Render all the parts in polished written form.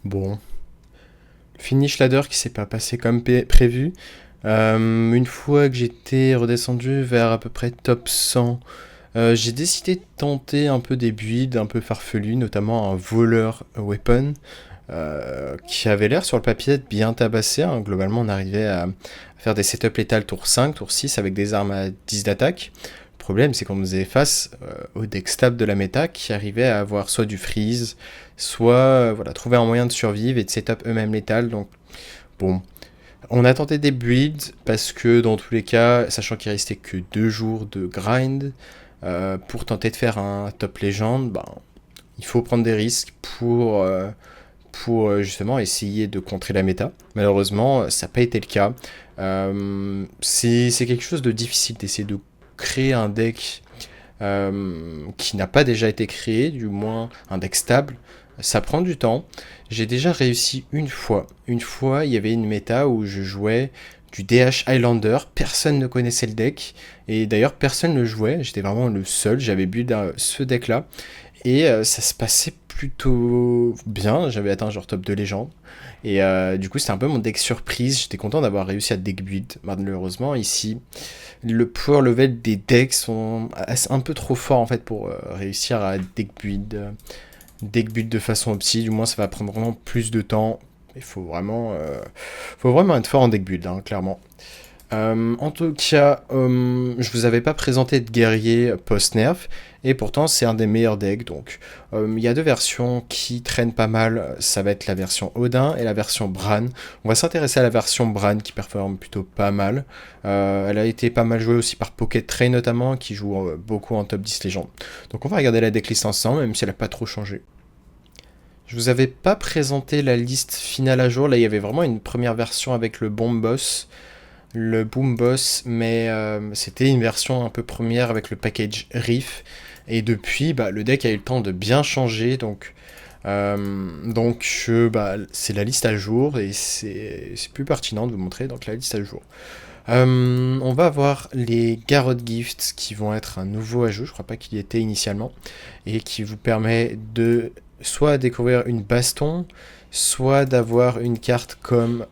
Bon, finish ladder qui s'est pas passé comme prévu. Une fois que j'étais redescendu vers à peu près top 100, j'ai décidé de tenter un peu des builds un peu farfelus, notamment un voleur weapon qui avait l'air sur le papier d'être bien tabassé, hein. Globalement, on arrivait à faire des setups létales tour 5, tour 6 avec des armes à 10 d'attaque. Le problème, c'est qu'on faisait face au deck stable de la méta qui arrivait à avoir soit du freeze, soit voilà, trouver un moyen de survivre et de setup eux-mêmes létales. Donc, bon, on a tenté des builds parce que dans tous les cas, sachant qu'il restait que 2 jours de grind, pour tenter de faire un top légende, ben, il faut prendre des risques pour justement essayer de contrer la méta. Malheureusement, ça n'a pas été le cas. C'est quelque chose de difficile d'essayer de créer un deck qui n'a pas déjà été créé, du moins un deck stable. Ça prend du temps. J'ai déjà réussi une fois. Une fois, il y avait une méta où je jouais du DH Highlander. Personne ne connaissait le deck. Et d'ailleurs, personne ne le jouait. J'étais vraiment le seul. J'avais build ce deck-là. Et ça se passait plutôt bien. J'avais atteint genre top de légende. Et du coup, c'était un peu mon deck surprise. J'étais content d'avoir réussi à deck build. Malheureusement, ici, le power level des decks sont un peu trop forts en fait pour réussir à deck build de façon opti. Du moins, ça va prendre vraiment plus de temps. Il faut vraiment être fort en deck build, hein, clairement. En tout cas, je vous avais pas présenté de guerrier post-nerf, et pourtant c'est un des meilleurs decks. Donc, il y a deux versions qui traînent pas mal. Ça va être la version Odin et la version Bran. On va s'intéresser à la version Bran qui performe plutôt pas mal. Elle a été pas mal jouée aussi par Pocket Train notamment, qui joue beaucoup en top 10 légende. Donc on va regarder la decklist ensemble, même si elle a pas trop changé. Je vous avais pas présenté la liste finale à jour. Là, il y avait vraiment une première version avec le Boom Boss, mais c'était une version un peu première avec le package Riff. Et depuis, bah, le deck a eu le temps de bien changer, donc c'est la liste à jour et c'est plus pertinent de vous montrer donc la liste à jour. On va avoir les Garrod Gifts qui vont être un nouveau ajout, je crois pas qu'il y était initialement, et qui vous permet de soit découvrir une baston, soit d'avoir une carte comme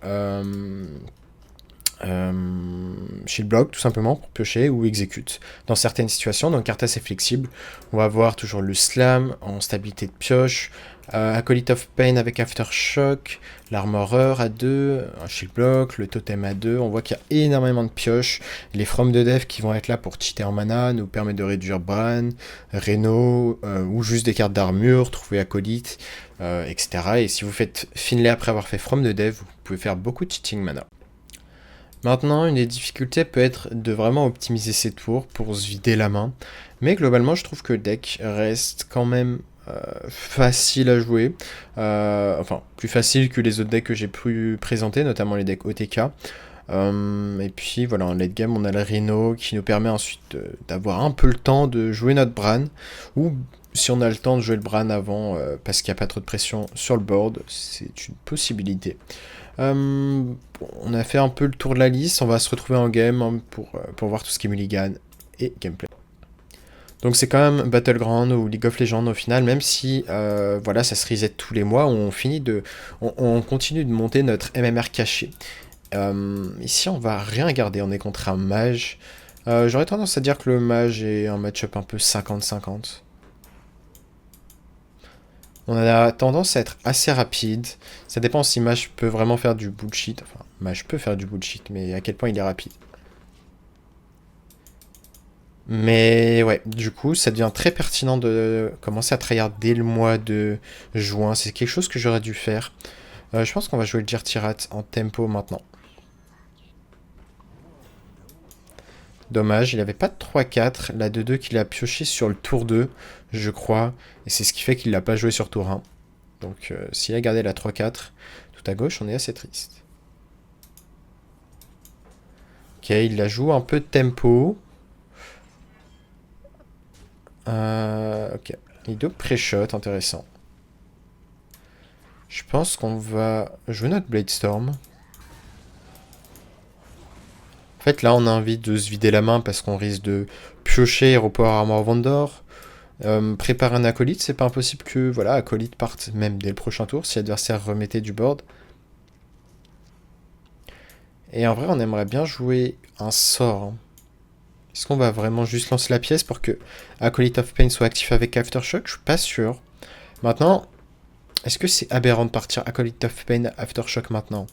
shield block tout simplement pour piocher ou exécute dans certaines situations. Donc carte assez flexible. On va avoir toujours le slam en stabilité de pioche, Acolyte of Pain avec Aftershock, l'Armorer à 2, un shield block, le totem à 2. On voit qu'il y a énormément de pioches. Les From de Dev qui vont être là pour cheater en mana, nous permettent de réduire Bran, Reno, ou juste des cartes d'armure, trouver Acolyte, etc. Et si vous faites Finlay après avoir fait From de Dev, vous pouvez faire beaucoup de cheating mana. Maintenant, une des difficultés peut être de vraiment optimiser ses tours pour se vider la main. Mais globalement, je trouve que le deck reste quand même facile à jouer. Enfin, plus facile que les autres decks que j'ai pu présenter, notamment les decks OTK. Et puis voilà, en late game, on a le Rhino qui nous permet ensuite d'avoir un peu le temps de jouer notre Bran. Ou si on a le temps de jouer le Bran avant, parce qu'il n'y a pas trop de pression sur le board, c'est une possibilité. On a fait un peu le tour de la liste, on va se retrouver en game hein, pour voir tout ce qui est mulligan et gameplay. Donc c'est quand même Battleground ou League of Legends au final, même si voilà, ça se reset tous les mois, on continue de monter notre MMR caché. Ici on va rien garder, on est contre un mage. J'aurais tendance à dire que le mage est un match-up un peu 50-50. On a tendance à être assez rapide. Ça dépend si Mage peut vraiment faire du bullshit. Enfin, Mage peut faire du bullshit, mais à quel point il est rapide. Mais ouais, du coup, ça devient très pertinent de commencer à tryhard dès le mois de juin. C'est quelque chose que j'aurais dû faire. Je pense qu'on va jouer le Jirtirat en tempo maintenant. Dommage, il avait pas de 3-4. La 2-2 qu'il a pioché sur le tour 2, je crois. Et c'est ce qui fait qu'il l'a pas joué sur tour 1. Donc s'il a gardé la 3-4 tout à gauche, on est assez triste. Ok, il la joue un peu de tempo. Ok, il doit pré-shot, intéressant. Je pense qu'on va jouer notre Bladestorm. En fait, là, on a envie de se vider la main parce qu'on risque de piocher Aéroport Armor Vendor. Préparer un acolyte, c'est pas impossible que voilà, acolyte parte même dès le prochain tour si l'adversaire remettait du board. Et en vrai, on aimerait bien jouer un sort. Hein. Est-ce qu'on va vraiment juste lancer la pièce pour que Acolyte of Pain soit actif avec Aftershock? Je suis pas sûr. Maintenant, est-ce que c'est aberrant de partir Acolyte of Pain Aftershock maintenant?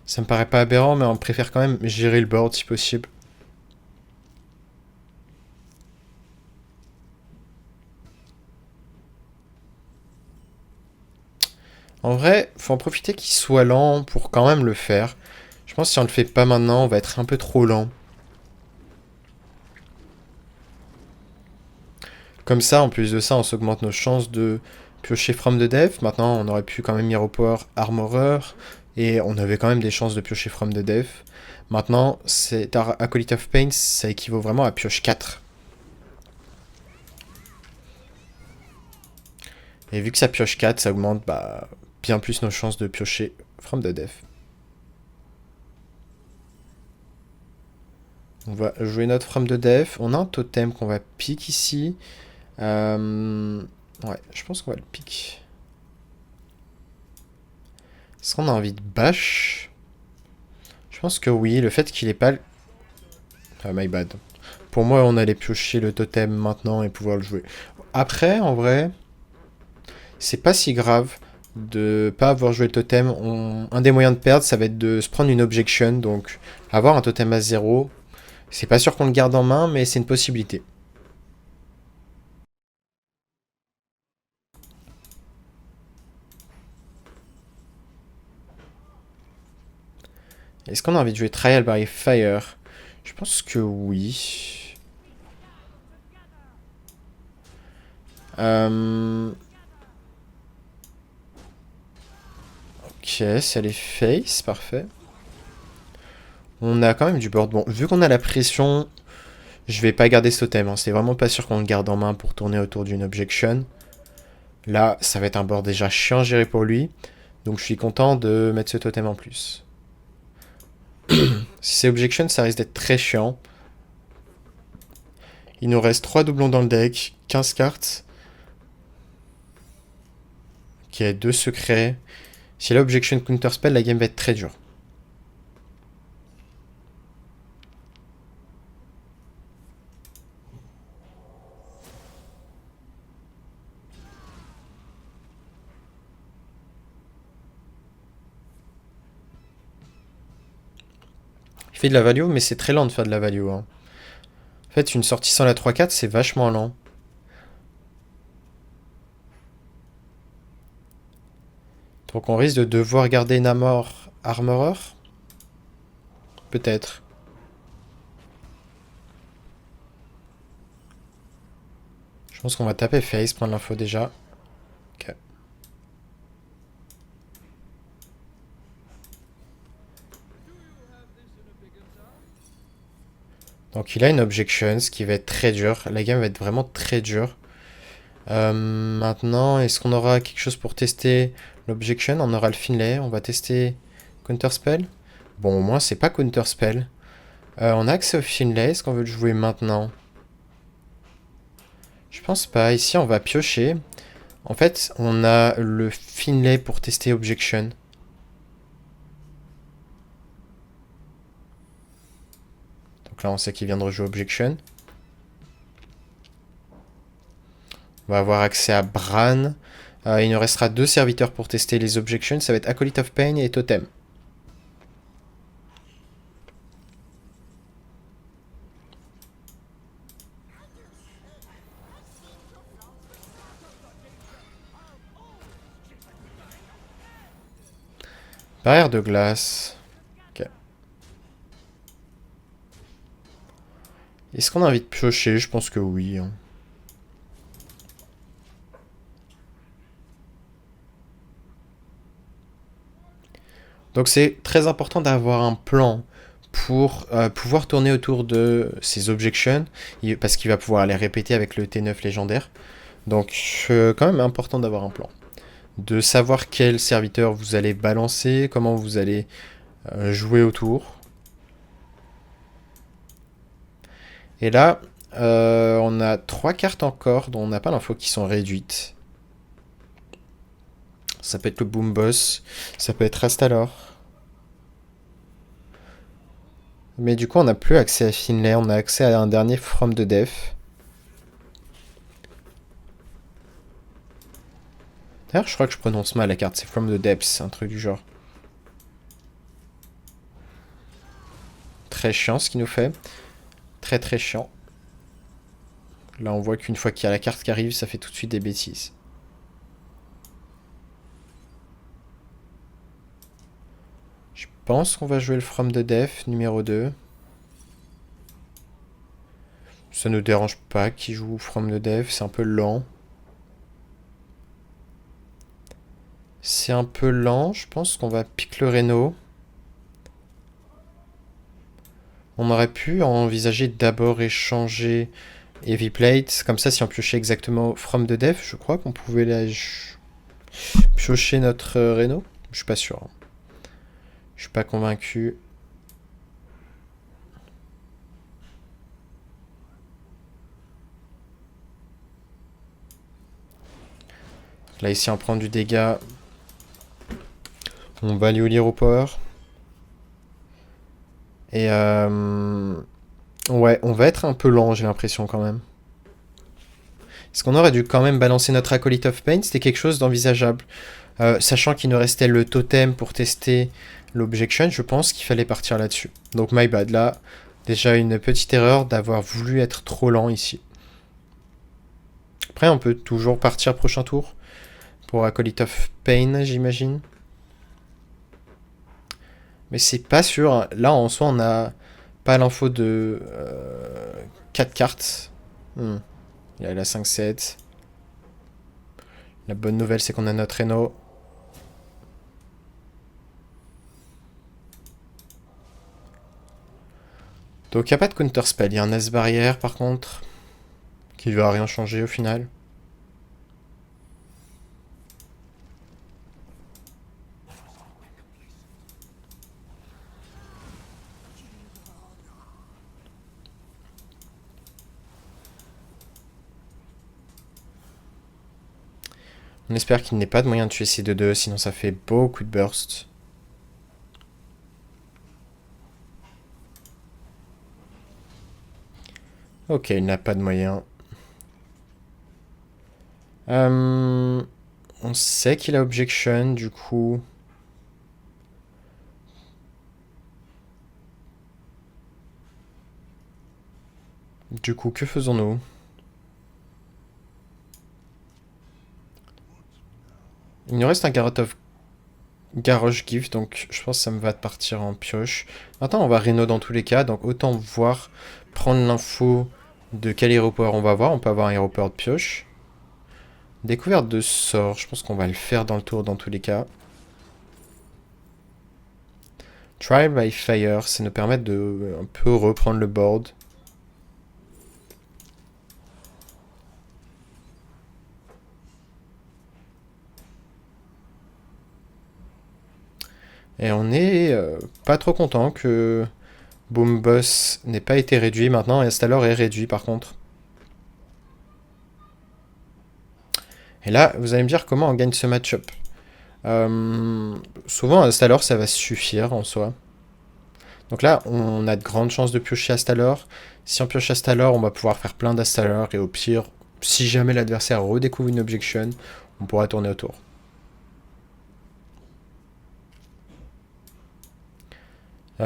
Ça me paraît pas aberrant, mais on préfère quand même gérer le board si possible. En vrai, faut en profiter qu'il soit lent pour quand même le faire. Je pense que si on le fait pas maintenant, on va être un peu trop lent. Comme ça, en plus de ça, on s'augmente nos chances de piocher From the Death. Maintenant, on aurait pu quand même Hero Power Armorer. Et on avait quand même des chances de piocher From the Death. Maintenant, c'est Acolyte of Pain, ça équivaut vraiment à pioche 4. Et vu que ça pioche 4, ça augmente bien plus nos chances de piocher From the Death. On va jouer notre From the Death. On a un totem qu'on va pick ici. Ouais, je pense qu'on va le pick. Est-ce qu'on a envie de bash? Je pense que oui, le fait qu'il ait pas... Ah, my bad. Pour moi, on allait piocher le totem maintenant et pouvoir le jouer. Après, en vrai, c'est pas si grave de pas avoir joué le totem. Un des moyens de perdre, ça va être de se prendre une objection. Donc, avoir un totem à 0, c'est pas sûr qu'on le garde en main, mais c'est une possibilité. Est-ce qu'on a envie de jouer Trial by Fire? Je pense que oui. Ok, ça les face, parfait. On a quand même du board. Bon, vu qu'on a la pression, je vais pas garder ce totem. Hein. C'est vraiment pas sûr qu'on le garde en main pour tourner autour d'une objection. Là, ça va être un board déjà chiant à gérer pour lui. Donc je suis content de mettre ce totem en plus. Si c'est objection, ça risque d'être très chiant. Il nous reste 3 doublons dans le deck, 15 cartes. Ok, 2 secrets. Si elle a objection counterspell, la game va être très dure. Il fait de la value, mais c'est très lent de faire de la value. Hein. En fait, une sortie sans la 3-4, c'est vachement lent. Donc on risque de devoir garder Namor Armorer. Peut-être. Je pense qu'on va taper face, prendre l'info déjà. Ok. Donc il a une objection, ce qui va être très dur. La game va être vraiment très dure. Maintenant, est-ce qu'on aura quelque chose pour tester l'objection? On aura le Finlay, on va tester Counterspell. Bon, au moins, c'est pas Counterspell. On a accès au Finlay, est-ce qu'on veut le jouer maintenant? Je pense pas. Ici, on va piocher. En fait, on a le Finlay pour tester objection. Donc là, on sait qu'il vient de rejouer objection. On va avoir accès à Bran. Il nous restera 2 serviteurs pour tester les objections. Ça va être Acolyte of Pain et Totem. Barrière de glace. Ok. Est-ce qu'on a envie de piocher? Je pense que oui. Hein. Donc c'est très important d'avoir un plan pour pouvoir tourner autour de ces objections, parce qu'il va pouvoir les répéter avec le T9 légendaire. Donc quand même important d'avoir un plan. De savoir quel serviteur vous allez balancer, comment vous allez jouer autour. Et là, On a 3 cartes encore dont on n'a pas l'info qui sont réduites. Ça peut être le Boom Boss, ça peut être Astalor. Mais du coup, on n'a plus accès à Finlay, on a accès à un dernier From the Death. D'ailleurs, je crois que je prononce mal la carte, c'est From the Depths, un truc du genre. Très chiant ce qu'il nous fait. Très très chiant. Là, on voit qu'une fois qu'il y a la carte qui arrive, ça fait tout de suite des bêtises. Je pense qu'on va jouer le From the Death, numéro 2. Ça ne nous dérange pas qu'il joue From the Death, c'est un peu lent. C'est un peu lent, je pense qu'on va piquer le Reno. On aurait pu envisager d'abord échanger Heavy Plate. Comme ça, si on piochait exactement From the Death, je crois qu'on pouvait piocher notre Reno. Je suis pas sûr. Je suis pas convaincu. Là, ici, on prend du dégât. On va lui lire au power. Et ouais, on va être un peu lent, j'ai l'impression quand même. Est-ce qu'on aurait dû quand même balancer notre Acolyte of Pain? C'était quelque chose d'envisageable. Sachant qu'il nous restait le totem pour tester l'objection, je pense qu'il fallait partir là-dessus. Donc my bad, là, déjà une petite erreur d'avoir voulu être trop lent ici. Après, on peut toujours partir prochain tour pour Acolyte of Pain, j'imagine. Mais c'est pas sûr. Là, en soi, on n'a pas l'info de 4 cartes. Il y a la 5-7. La bonne nouvelle, c'est qu'on a notre Reno. Donc, il n'y a pas de counterspell. Il y a un S-barrière, par contre, qui ne va rien changer au final. On espère qu'il n'est pas de moyen de tuer ces 2-2, sinon ça fait beaucoup de burst. Ok, il n'a pas de moyen. On sait qu'il a objection, du coup. Du coup, que faisons-nous? Il nous reste un Garrosh Gift, donc je pense que ça me va de partir en pioche. Maintenant, on va Reno dans tous les cas, donc autant voir, prendre l'info de quel aéroport on va avoir. On peut avoir un aéroport de pioche. Découverte de sort, je pense qu'on va le faire dans le tour dans tous les cas. Trial by Fire, ça nous permet de un peu reprendre le board. Et on est pas trop content que Boom Boss n'ait pas été réduit. Maintenant, Astalor est réduit par contre. Et là, vous allez me dire comment on gagne ce match-up. Souvent, Astalor, ça va suffire en soi. Donc là, on a de grandes chances de piocher Astalor. Si on pioche Astalor, on va pouvoir faire plein d'Astalor. Et au pire, si jamais l'adversaire redécouvre une objection, on pourra tourner autour.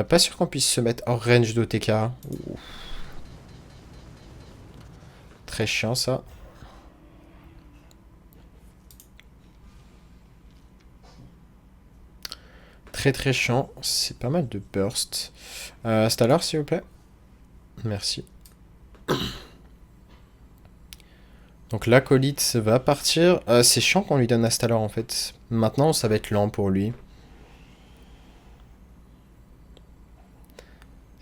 Pas sûr qu'on puisse se mettre hors range d'OTK. Très chiant ça. Très très chiant. C'est pas mal de burst. Astalor, s'il vous plaît. Merci. Donc l'acolyte va partir. C'est chiant qu'on lui donne Astalor en fait. Maintenant, ça va être lent pour lui.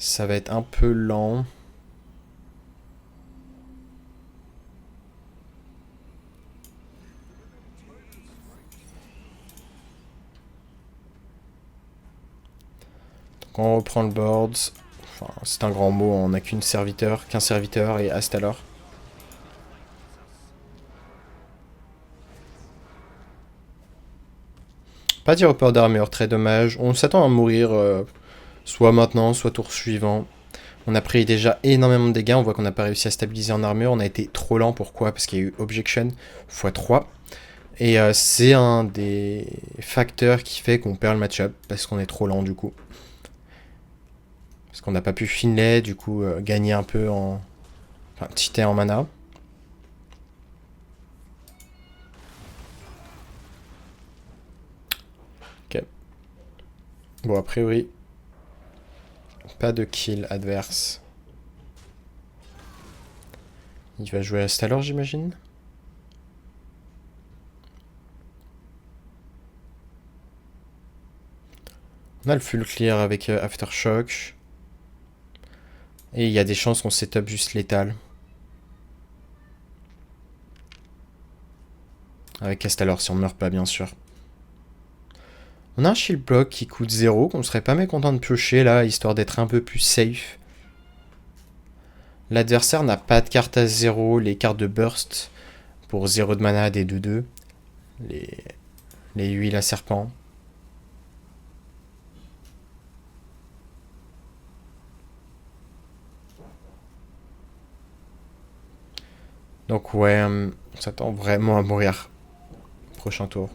Ça va être un peu lent. Donc on reprend le board. Enfin, c'est un grand mot, on n'a qu'un serviteur et hasta alors. Pas de report d'armure, très dommage. On s'attend à mourir soit maintenant, soit tour suivant. On a pris déjà énormément de dégâts, on voit qu'on n'a pas réussi à stabiliser en armure, on a été trop lent, pourquoi? Parce qu'il y a eu Objection x3. Et c'est un des facteurs qui fait qu'on perd le match-up, parce qu'on est trop lent du coup. Parce qu'on n'a pas pu Finlay, du coup gagner un peu en... Enfin, cheater en mana. Ok. Bon, a priori, pas de kill adverse. Il va jouer à Stalor, j'imagine. On a le full clear avec Aftershock. Et il y a des chances qu'on setup juste létal. Avec Castalor, si on ne meurt pas, bien sûr. On a un shield block qui coûte 0, qu'on serait pas mécontent de piocher là, histoire d'être un peu plus safe. L'adversaire n'a pas de carte à 0, les cartes de burst pour 0 de mana des 2-2. Les huiles à serpent. Donc ouais, on s'attend vraiment à mourir. Prochain tour.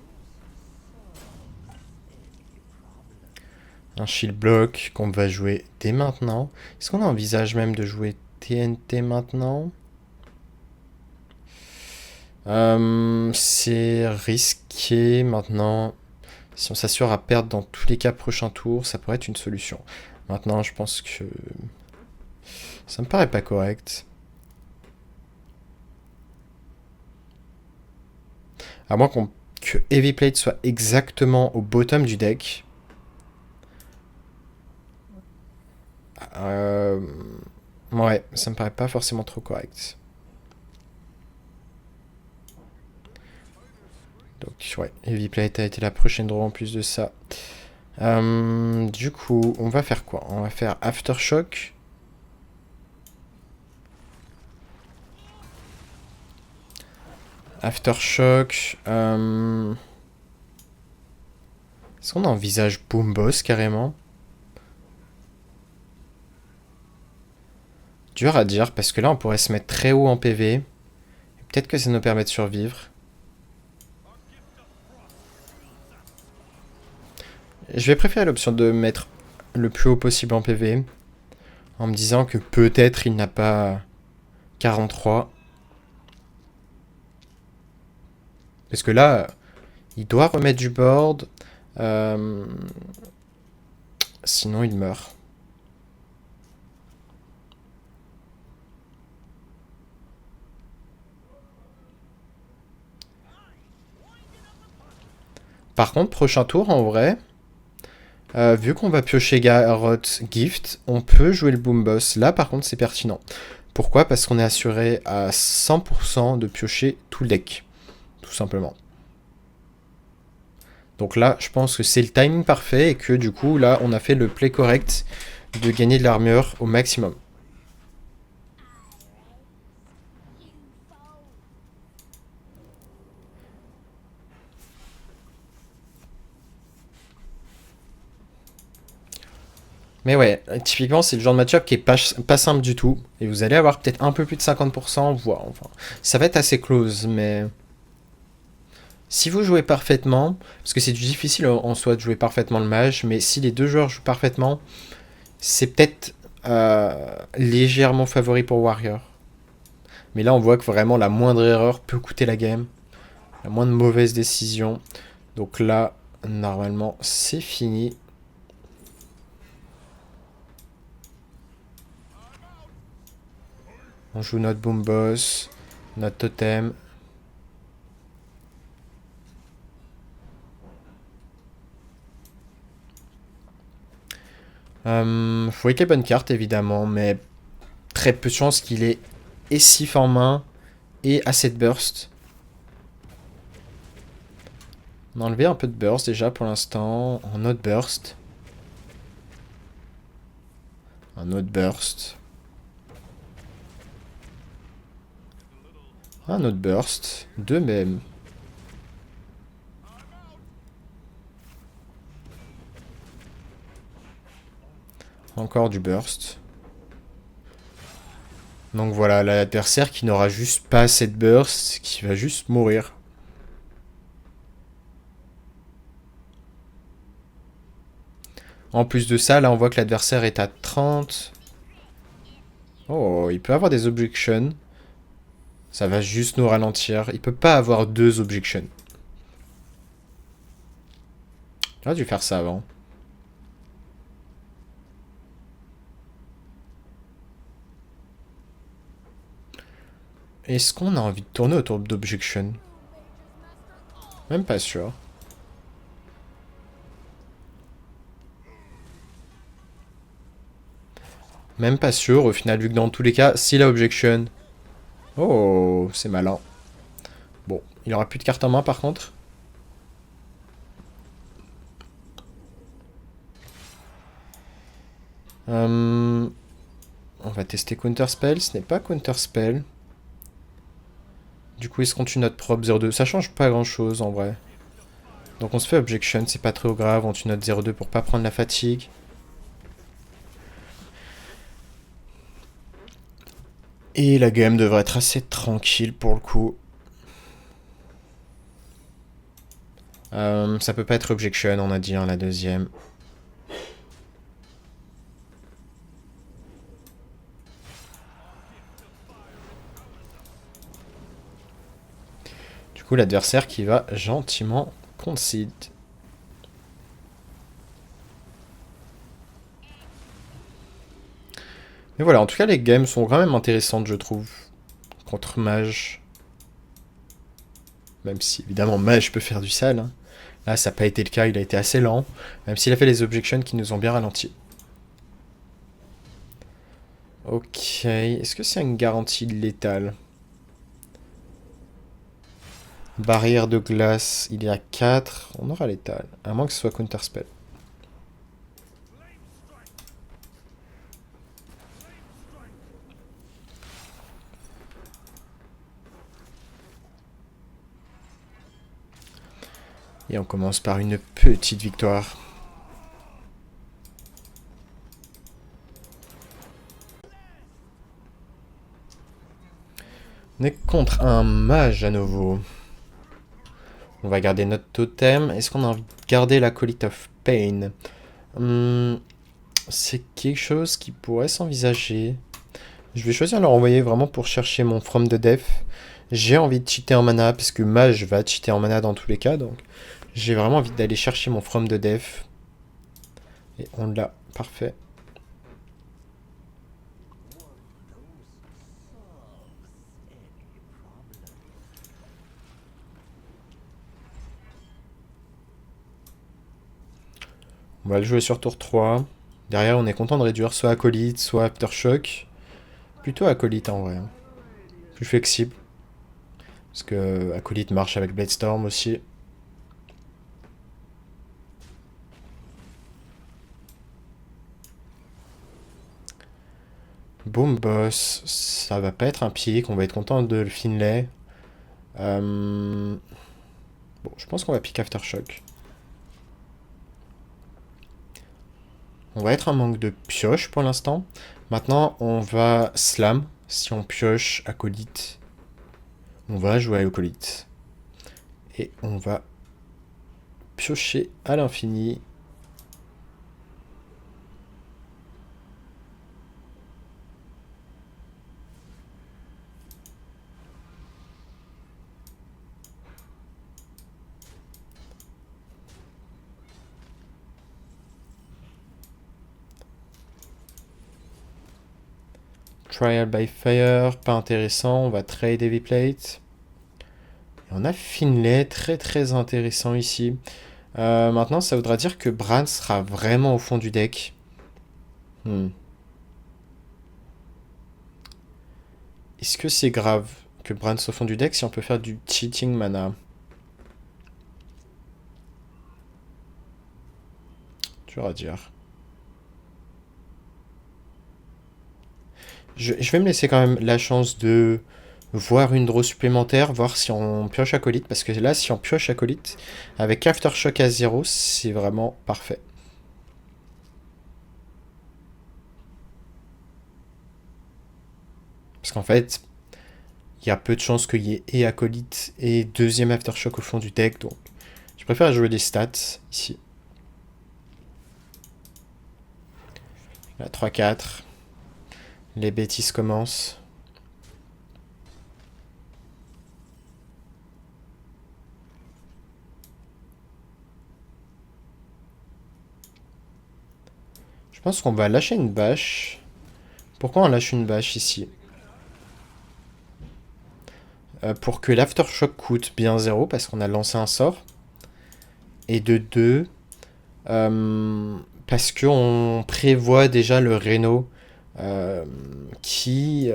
Un shield block qu'on va jouer dès maintenant. Est-ce qu'on envisage même de jouer TNT maintenant? C'est risqué maintenant. Si on s'assure à perdre dans tous les cas prochain tour, ça pourrait être une solution. Maintenant, je pense que ça me paraît pas correct. À moins que Heavy Plate soit exactement au bottom du deck. Ouais, ça me paraît pas forcément trop correct. Donc ouais, Heavy Plate a été la prochaine draw en plus de ça. Du coup, on va faire quoi? On va faire Aftershock. Aftershock. Est-ce qu'on envisage Boom Boss carrément? Dur à dire, parce que là on pourrait se mettre très haut en PV. Peut-être que ça nous permet de survivre. Je vais préférer l'option de mettre le plus haut possible en PV. En me disant que peut-être il n'a pas 43. Parce que là, il doit remettre du board. Sinon il meurt. Par contre, prochain tour, en vrai, vu qu'on va piocher Garrote Gift, on peut jouer le Boom Boss. Là, par contre, c'est pertinent. Pourquoi? Parce qu'on est assuré à 100% de piocher tout le deck. Tout simplement. Donc là, je pense que c'est le timing parfait et que du coup, là, on a fait le play correct de gagner de l'armure au maximum. Mais ouais, typiquement, c'est le genre de match-up qui est pas simple du tout. Et vous allez avoir peut-être un peu plus de 50%, voire... Enfin, ça va être assez close, mais... Si vous jouez parfaitement, parce que c'est difficile en soi de jouer parfaitement le mage, mais si les deux joueurs jouent parfaitement, c'est peut-être légèrement favori pour Warrior. Mais là, on voit que vraiment la moindre erreur peut coûter la game. La moindre mauvaise décision. Donc là, normalement, c'est fini. On joue notre Boom Boss, notre totem. Faut être les bonnes cartes évidemment, mais très peu de chance qu'il ait et Sif en main et assez de burst. On a enlevé un peu de burst déjà pour l'instant, en autre burst. Un autre burst. Un autre burst. Deux même. Encore du burst. Donc voilà, l'adversaire qui n'aura juste pas assez de burst, qui va juste mourir. En plus de ça, là on voit que l'adversaire est à 30. Oh, il peut avoir des objections. Ça va juste nous ralentir. Il peut pas avoir deux objections. J'aurais dû faire ça avant. Est-ce qu'on a envie de tourner autour d'objection? Même pas sûr. Même pas sûr, au final, vu que dans tous les cas, s'il a objection... Oh, c'est malin. Bon, il aura plus de cartes en main par contre. On va tester Counterspell, ce n'est pas Counterspell. Du coup, est-ce qu'on tue notre propre 0-2? Ça change pas grand-chose en vrai. Donc on se fait Objection, c'est pas trop grave, on tue notre 0-2 pour pas prendre la fatigue. Et la game devrait être assez tranquille pour le coup. Ça peut pas être Objection, on a dit, hein, la deuxième. Du coup, l'adversaire qui va gentiment concede. Mais voilà, en tout cas, les games sont quand même intéressantes, je trouve. Contre Mage. Même si, évidemment, Mage peut faire du sale. Hein. Là, ça n'a pas été le cas, il a été assez lent. Même s'il a fait les objections qui nous ont bien ralenti. Ok, est-ce que c'est une garantie létale? Barrière de glace, il y a 4. On aura létal. À moins que ce soit Counterspell. Et on commence par une petite victoire. On est contre un mage à nouveau. On va garder notre totem. Est-ce qu'on a envie de garder l'Acolyte of Pain? C'est quelque chose qui pourrait s'envisager. Je vais choisir de leur envoyer vraiment pour chercher mon From the Death. J'ai envie de cheater en mana, parce que mage va cheater en mana dans tous les cas, donc j'ai vraiment envie d'aller chercher mon From the Death. Et on l'a, parfait. On va le jouer sur tour 3. Derrière, on est content de réduire soit Acolyte, soit Aftershock. Plutôt Acolyte en vrai. Plus flexible. Parce que Acolyte marche avec Bladestorm aussi. Boom boss, ça va pas être un pic, on va être content de le Finlay. Bon, je pense qu'on va pick Aftershock. On va être un manque de pioche pour l'instant. Maintenant, on va slam. Si on pioche Acolyte, on va jouer à Acolyte. Et on va piocher à l'infini. Trial by Fire, pas intéressant. On va trade Heavy Plate. Et on a Finlay, très très intéressant ici. Maintenant, ça voudra dire que Bran sera vraiment au fond du deck. Est-ce que c'est grave que Bran soit au fond du deck si on peut faire du cheating mana? Dur à dire. Je vais me laisser quand même la chance de voir une draw supplémentaire, voir si on pioche acolyte, parce que là, si on pioche acolyte, avec Aftershock à 0, c'est vraiment parfait. Parce qu'en fait, il y a peu de chances qu'il y ait et acolyte et deuxième Aftershock au fond du deck, donc je préfère jouer des stats ici. Là, 3-4. Les bêtises commencent. Je pense qu'on va lâcher une bâche. Pourquoi on lâche une bâche ici? Pour que l'Aftershock coûte bien 0, parce qu'on a lancé un sort. Et de 2, parce qu'on prévoit déjà le Reno qui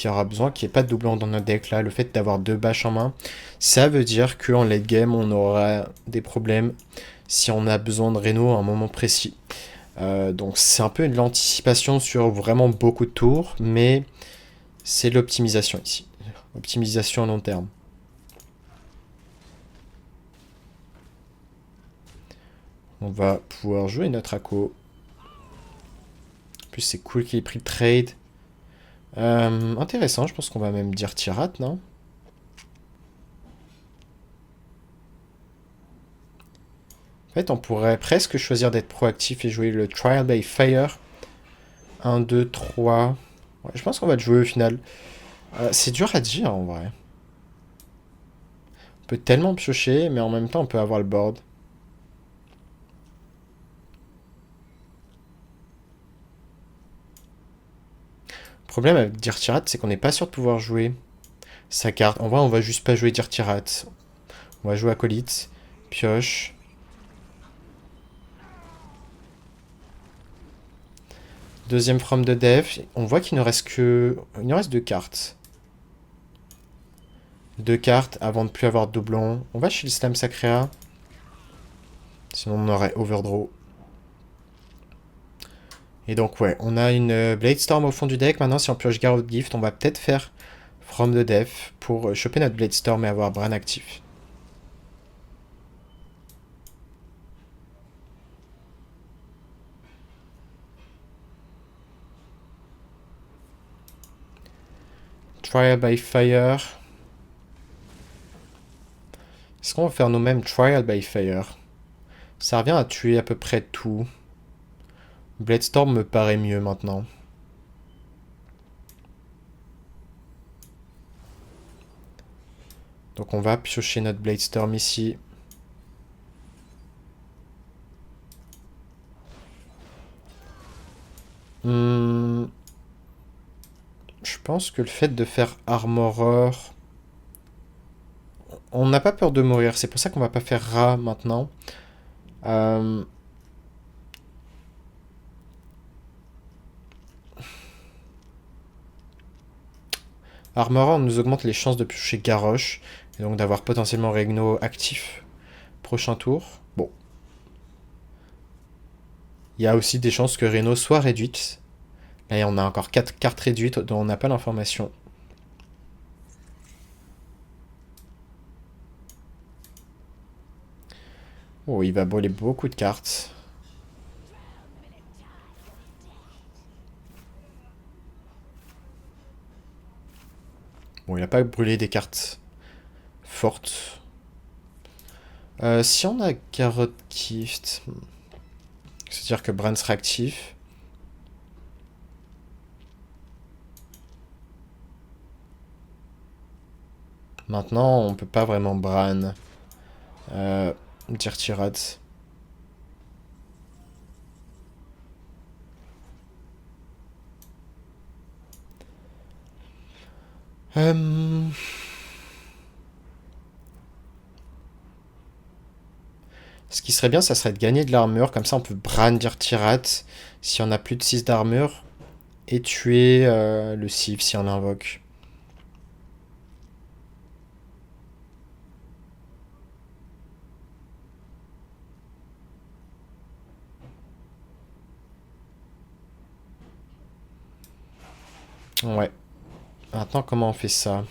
aura besoin qu'il n'y ait pas de doublon dans notre deck là. Le fait d'avoir 2 bâches en main, ça veut dire qu'en late game, on aura des problèmes si on a besoin de Reno à un moment précis. Donc c'est un peu de l'anticipation sur vraiment beaucoup de tours, mais c'est l'optimisation ici. Optimisation à long terme. On va pouvoir jouer notre Akko. En plus c'est cool qu'il ait pris le trade. Intéressant, je pense qu'on va même dire Tirate, non? En fait, on pourrait presque choisir d'être proactif et jouer le Trial by Fire. 1, 2, 3. Ouais, je pense qu'on va le jouer au final. C'est dur à dire en vrai. On peut tellement piocher, mais en même temps, on peut avoir le board. Le problème avec dire Tirate, c'est qu'on n'est pas sûr de pouvoir jouer sa carte. En vrai, on va juste pas jouer dire Tirate. On va jouer Acolyte, pioche. Deuxième from de def. On voit qu'il ne reste que... Il nous reste 2 cartes. 2 cartes avant de plus avoir de doublon. On va chez le Slam Sacrea. Sinon on aurait overdraw. Et donc ouais, on a une Blade Storm au fond du deck. Maintenant si on pioche Garrote Gift, on va peut-être faire From the Def pour choper notre Blade Storm et avoir Bran actif. Trial by Fire. Est-ce qu'on va faire nous-mêmes Trial by Fire? Ça revient à tuer à peu près tout. Blade Storm me paraît mieux maintenant. Donc on va piocher notre Blade Storm ici. Je pense que le fait de faire Armorer... On n'a pas peur de mourir, c'est pour ça qu'on va pas faire Ra maintenant. Armorer nous augmente les chances de piocher Garrosh, et donc d'avoir potentiellement Regno actif prochain tour. Bon. Il y a aussi des chances que Reno soit réduite. Là, on a encore 4 cartes réduites dont on n'a pas l'information. Oh, il va brûler beaucoup de cartes. Bon, il n'a pas brûlé des cartes fortes. Si on a Garrote Gift, c'est-à-dire que Bran sera actif. Maintenant, on peut pas vraiment Bran. Dire Tirade. Ce qui serait bien, ça serait de gagner de l'armure. Comme ça, on peut brandir Tirade si on a plus de 6 d'armure. Et tuer le Civ si on l'invoque. Ouais. Maintenant, comment on fait ça?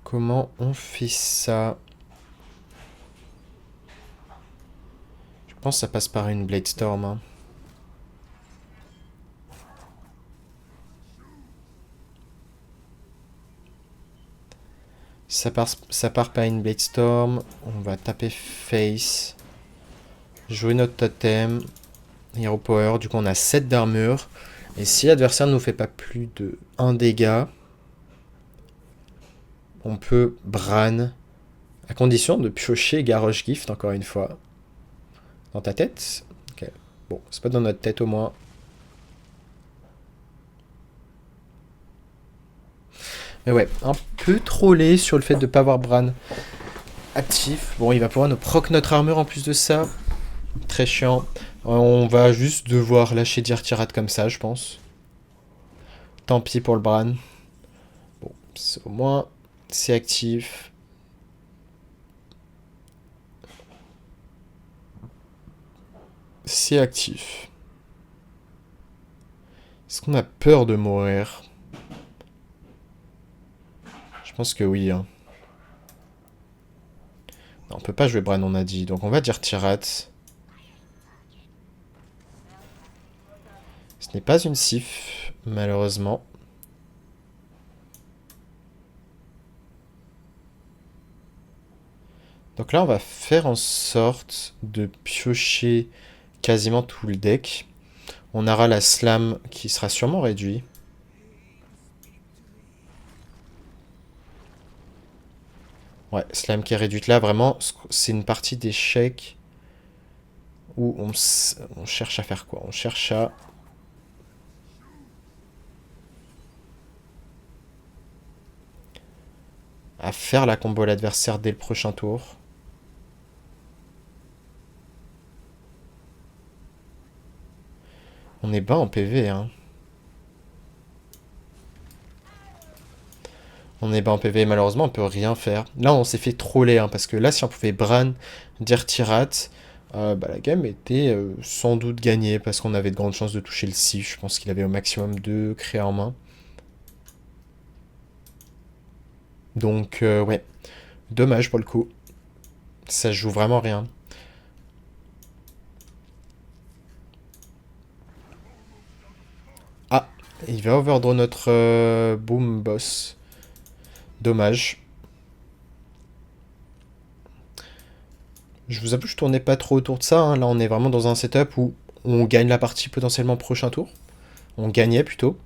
Comment on fait ça? Je pense que ça passe par une Blade Storm, hein. Ça part par une Blade Storm. On va taper face. Jouer notre totem. Hero Power. Du coup, on a 7 d'armure. Et si l'adversaire ne nous fait pas plus de 1 dégât, on peut Bran. À condition de piocher Garrosh Gift, encore une fois. Dans ta tête? Ok. Bon, c'est pas dans notre tête au moins. Mais ouais, un peu trollé sur le fait de ne pas avoir Bran actif. Bon, il va pouvoir nous proc notre armure en plus de ça. Très chiant. On va juste devoir lâcher Dirtirat comme ça, je pense. Tant pis pour le Bran. Bon, au moins, c'est actif. C'est actif. Est-ce qu'on a peur de mourir? Je pense que oui, hein. Non, on peut pas jouer Bran, on a dit. Donc on va dire Tirat. Ce n'est pas une sif, malheureusement. Donc là, on va faire en sorte de piocher quasiment tout le deck. On aura la slam qui sera sûrement réduite. Ouais, slam qui est réduite là, vraiment, c'est une partie d'échec où on cherche à faire quoi? On cherche à faire la combo à l'adversaire dès le prochain tour. On est bas en PV, hein. On est bas en PV, malheureusement, on peut rien faire. Là, on s'est fait troller, hein, parce que là, si on pouvait Bran, Dirtirat, bah, la game était sans doute gagnée, parce qu'on avait de grandes chances de toucher le Sif. Je pense qu'il avait au maximum 2 créa en main. Donc, ouais. Dommage pour le coup. Ça joue vraiment rien. Ah, il va overdraw notre boom boss. Dommage. Je vous avoue, je tournais pas trop autour de ça, hein. Là, on est vraiment dans un setup où on gagne la partie potentiellement prochain tour. On gagnait plutôt.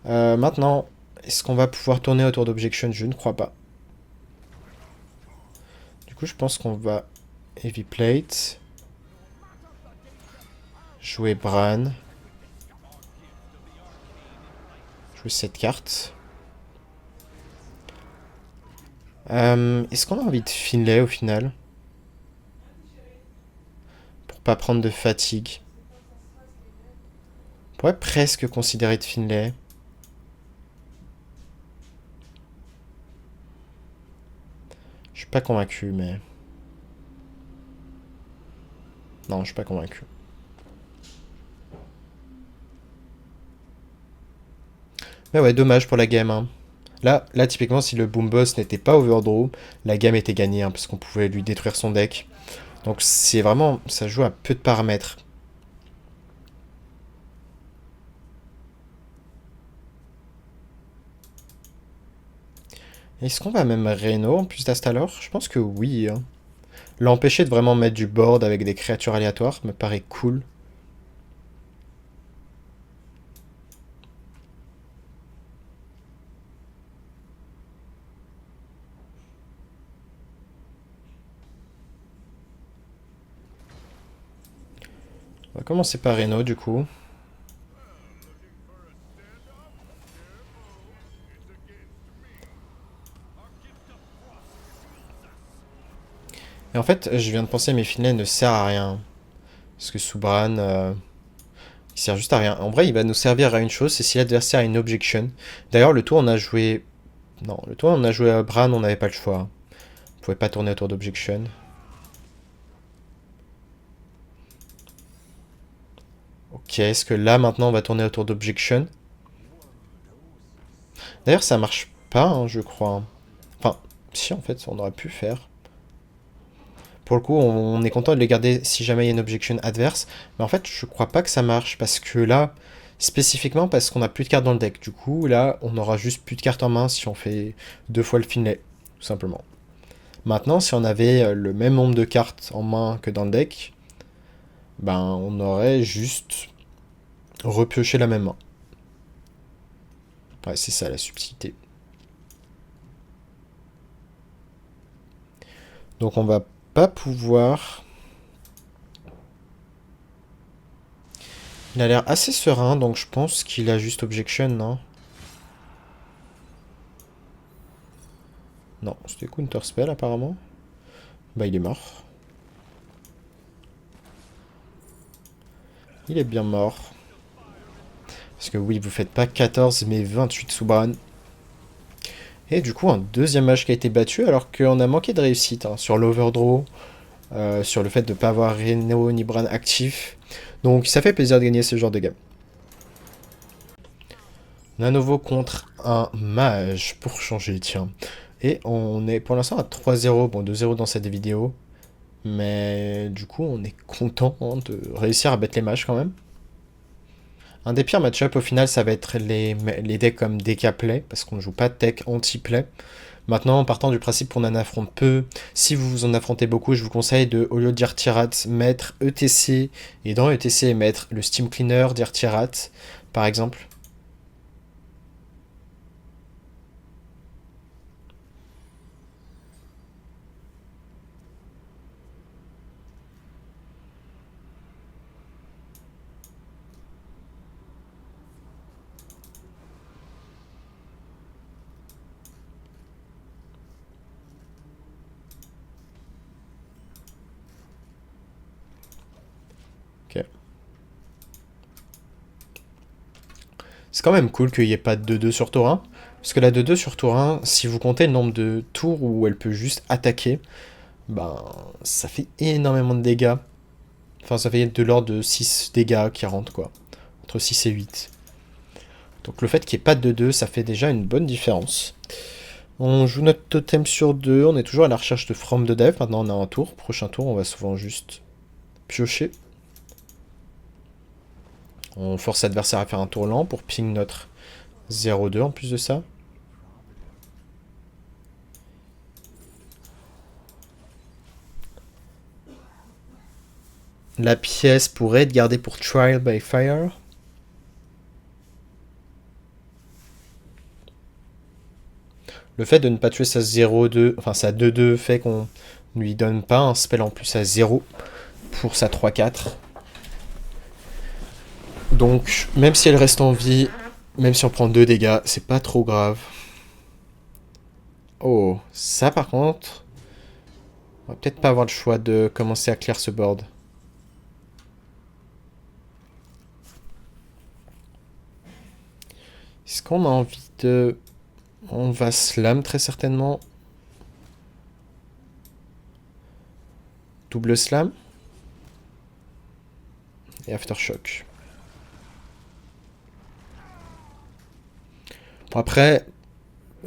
Maintenant, est-ce qu'on va pouvoir tourner autour d'Objection? Je ne crois pas. Du coup, je pense qu'on va Heavy Plate. Jouer Bran. Jouer cette carte. Est-ce qu'on a envie de Finlay au final? Pour pas prendre de fatigue. On pourrait presque considérer de Finlay. Je suis pas convaincu, mais... Non, je suis pas convaincu. Mais ouais, dommage pour la game, hein. Là, typiquement, si le Boom Boss n'était pas overdraw, la game était gagnée, hein, parce qu'on pouvait lui détruire son deck. Donc c'est vraiment... Ça joue à peu de paramètres. Est-ce qu'on va même Reno en plus d'Astalor? Je pense que oui, hein. L'empêcher de vraiment mettre du board avec des créatures aléatoires me paraît cool. On va commencer par Reno du coup. Et en fait, je viens de penser, mais Finlay ne sert à rien. Parce que Subran, il sert juste à rien. En vrai, il va nous servir à une chose, c'est si l'adversaire a une objection. D'ailleurs, le tour, on a joué... Non, le tour, on a joué à Bran, on n'avait pas le choix. On pouvait pas tourner autour d'objection. Ok, est-ce que là, maintenant, on va tourner autour d'Objection? D'ailleurs, ça marche pas, hein, je crois. Enfin, si, en fait, on aurait pu faire. Pour le coup, on est content de les garder si jamais il y a une Objection adverse. Mais en fait, je crois pas que ça marche, parce que là, spécifiquement parce qu'on a plus de cartes dans le deck. Du coup, là, on aura juste plus de cartes en main si on fait 2 fois le Finlay, tout simplement. Maintenant, si on avait le même nombre de cartes en main que dans le deck, ben, on aurait juste repioché la même main. Ouais, c'est ça la subtilité. Donc on va pas pouvoir... Il a l'air assez serein, donc je pense qu'il a juste Objection, non? Non, c'était Counterspell apparemment. Bah il est mort. Il est bien mort. Parce que oui, vous faites pas 14 mais 28 Subran. Et du coup, un deuxième match qui a été battu alors qu'on a manqué de réussite hein, sur l'overdraw, sur le fait de ne pas avoir Reno ni Bran actif. Donc ça fait plaisir de gagner ce genre de game. On a à nouveau contre un mage pour changer, tiens. Et on est pour l'instant à 3-0, bon 2-0 dans cette vidéo. Mais du coup, on est content hein, de réussir à battre les mages quand même. Un des pires match-up au final, ça va être les decks comme DK Play, parce qu'on ne joue pas de deck anti-play. Maintenant, en partant du principe qu'on en affronte peu, si vous en affrontez beaucoup, je vous conseille de, au lieu de dire Tirat, mettre ETC, et dans ETC, mettre le Steam Cleaner, dire Tirat, par exemple. Ok. C'est quand même cool qu'il n'y ait pas de 2-2 sur tour 1. Parce que la 2-2 sur tour 1, si vous comptez le nombre de tours où elle peut juste attaquer, ben ça fait énormément de dégâts. Enfin, ça fait de l'ordre de 6 dégâts qui rentrent, quoi. Entre 6 et 8. Donc le fait qu'il n'y ait pas de 2-2, ça fait déjà une bonne différence. On joue notre totem sur 2, on est toujours à la recherche de From de Dev. Maintenant on a un tour, prochain tour on va souvent juste piocher. On force l'adversaire à faire un tour lent pour ping notre 0-2 en plus de ça. La pièce pourrait être gardée pour Trial by Fire. Le fait de ne pas tuer sa 0-2, enfin sa 2-2 fait qu'on ne lui donne pas un spell en plus à 0 pour sa 3-4. Donc, même si elle reste en vie, même si on prend 2 dégâts, c'est pas trop grave. Oh, ça par contre, on va peut-être pas avoir le choix de commencer à clear ce board. Est-ce qu'on a envie de... On va slam très certainement. Double slam. Et aftershock. Bon, après,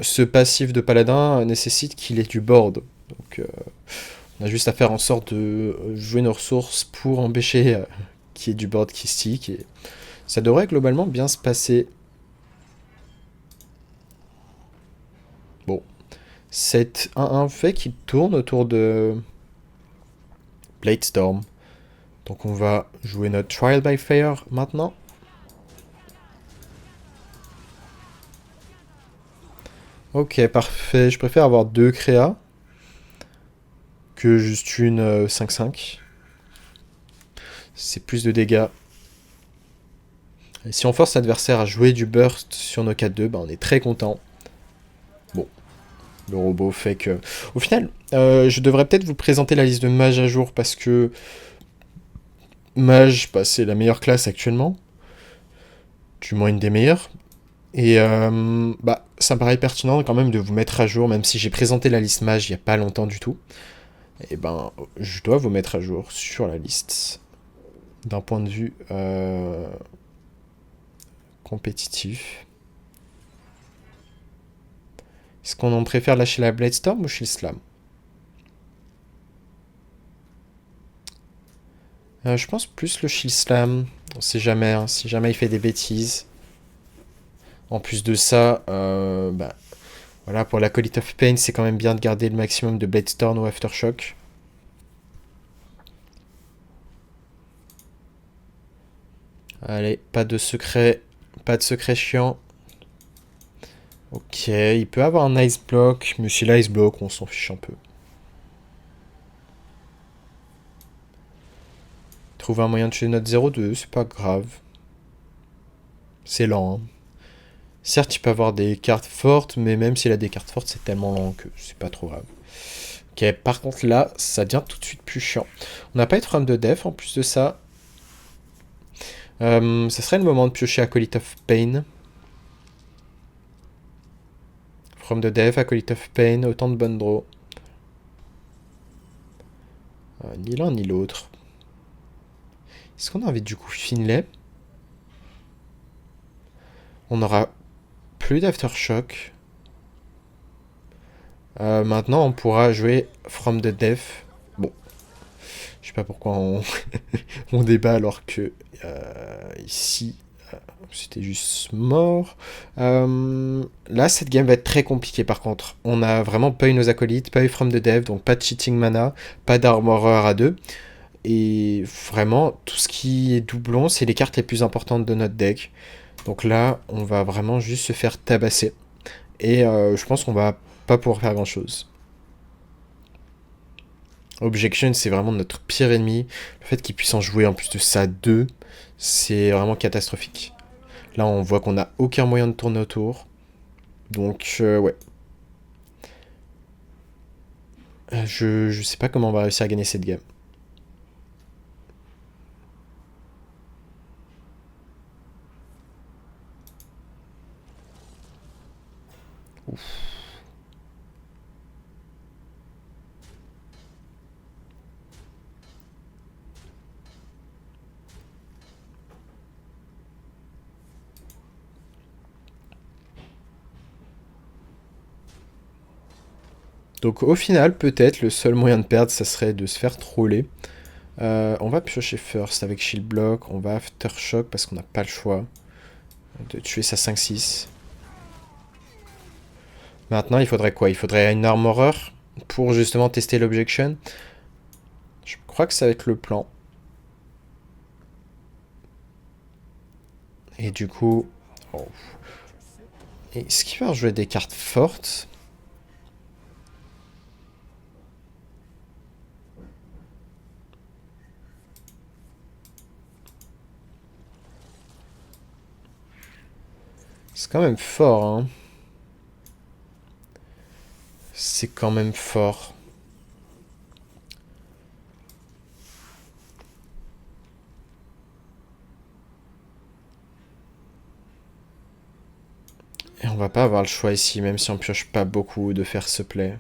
ce passif de paladin nécessite qu'il ait du board. Donc on a juste à faire en sorte de jouer nos ressources pour empêcher qu'il y ait du board qui stick. Et ça devrait globalement bien se passer. Bon. Cette 1-1 fait qu'il tourne autour de Bladestorm. Donc on va jouer notre Trial by Fire maintenant. Ok, parfait. Je préfère avoir 2 créas que juste une 5-5. C'est plus de dégâts. Et si on force l'adversaire à jouer du burst sur nos 4-2, bah on est très content. Bon, le robot fait que... Au final, je devrais peut-être vous présenter la liste de mages à jour parce que... Mage, bah, c'est la meilleure classe actuellement. Du moins une des meilleures. Et bah, ça me paraît pertinent quand même de vous mettre à jour, même si j'ai présenté la liste mage il n'y a pas longtemps du tout. Et ben, je dois vous mettre à jour sur la liste d'un point de vue compétitif. Est-ce qu'on en préfère lâcher la Bladestorm ou Shield Slam? Je pense plus le Shield Slam. On sait jamais, hein, si jamais il fait des bêtises. En plus de ça, bah, voilà, pour la Acolyte of Pain, c'est quand même bien de garder le maximum de Bladestorm ou Aftershock. Allez, pas de secret chiant. Ok, il peut avoir un Ice Block, mais si l'Ice Block, on s'en fiche un peu. Trouver un moyen de tuer notre 0-2, c'est pas grave. C'est lent, hein. Certes, il peut avoir des cartes fortes, mais même s'il a des cartes fortes, c'est tellement lent que c'est pas trop grave. Ok, par contre là, ça devient tout de suite plus chiant. On n'a pas eu de frame de def en plus de ça. Ça serait le moment de piocher Acolyte of Pain. From the Def, Acolyte of Pain, autant de bonnes draws. Ni l'un ni l'autre. Est-ce qu'on a envie du coup Finlay? On aura plus d'Aftershock. Maintenant, on pourra jouer From the Def. Bon. Je sais pas pourquoi on, on débat alors que ici, c'était juste mort. Là, cette game va être très compliquée par contre. On a vraiment pas eu nos acolytes, pas eu From the Dev, donc pas de cheating mana, pas d'armoreur à 2. Et vraiment, tout ce qui est doublon, c'est les cartes les plus importantes de notre deck. Donc là, on va vraiment juste se faire tabasser. Et je pense qu'on va pas pouvoir faire grand chose. Objection, c'est vraiment notre pire ennemi. Le fait qu'il puisse en jouer en plus de ça 2, c'est vraiment catastrophique. Là, on voit qu'on n'a aucun moyen de tourner autour. Donc, ouais. Je sais pas comment on va réussir à gagner cette game. Ouf. Donc au final, peut-être le seul moyen de perdre, ça serait de se faire troller. On va piocher first avec shield block, on va aftershock parce qu'on n'a pas le choix de tuer sa 5-6. Maintenant, il faudrait quoi? Il faudrait une armoreur pour justement tester l'objection. Je crois que ça va être le plan. Et du coup... Oh. Est-ce qu'il va jouer des cartes fortes? C'est quand même fort, hein. C'est quand même fort. Et on va pas avoir le choix ici, même si on pioche pas beaucoup, de faire ce play.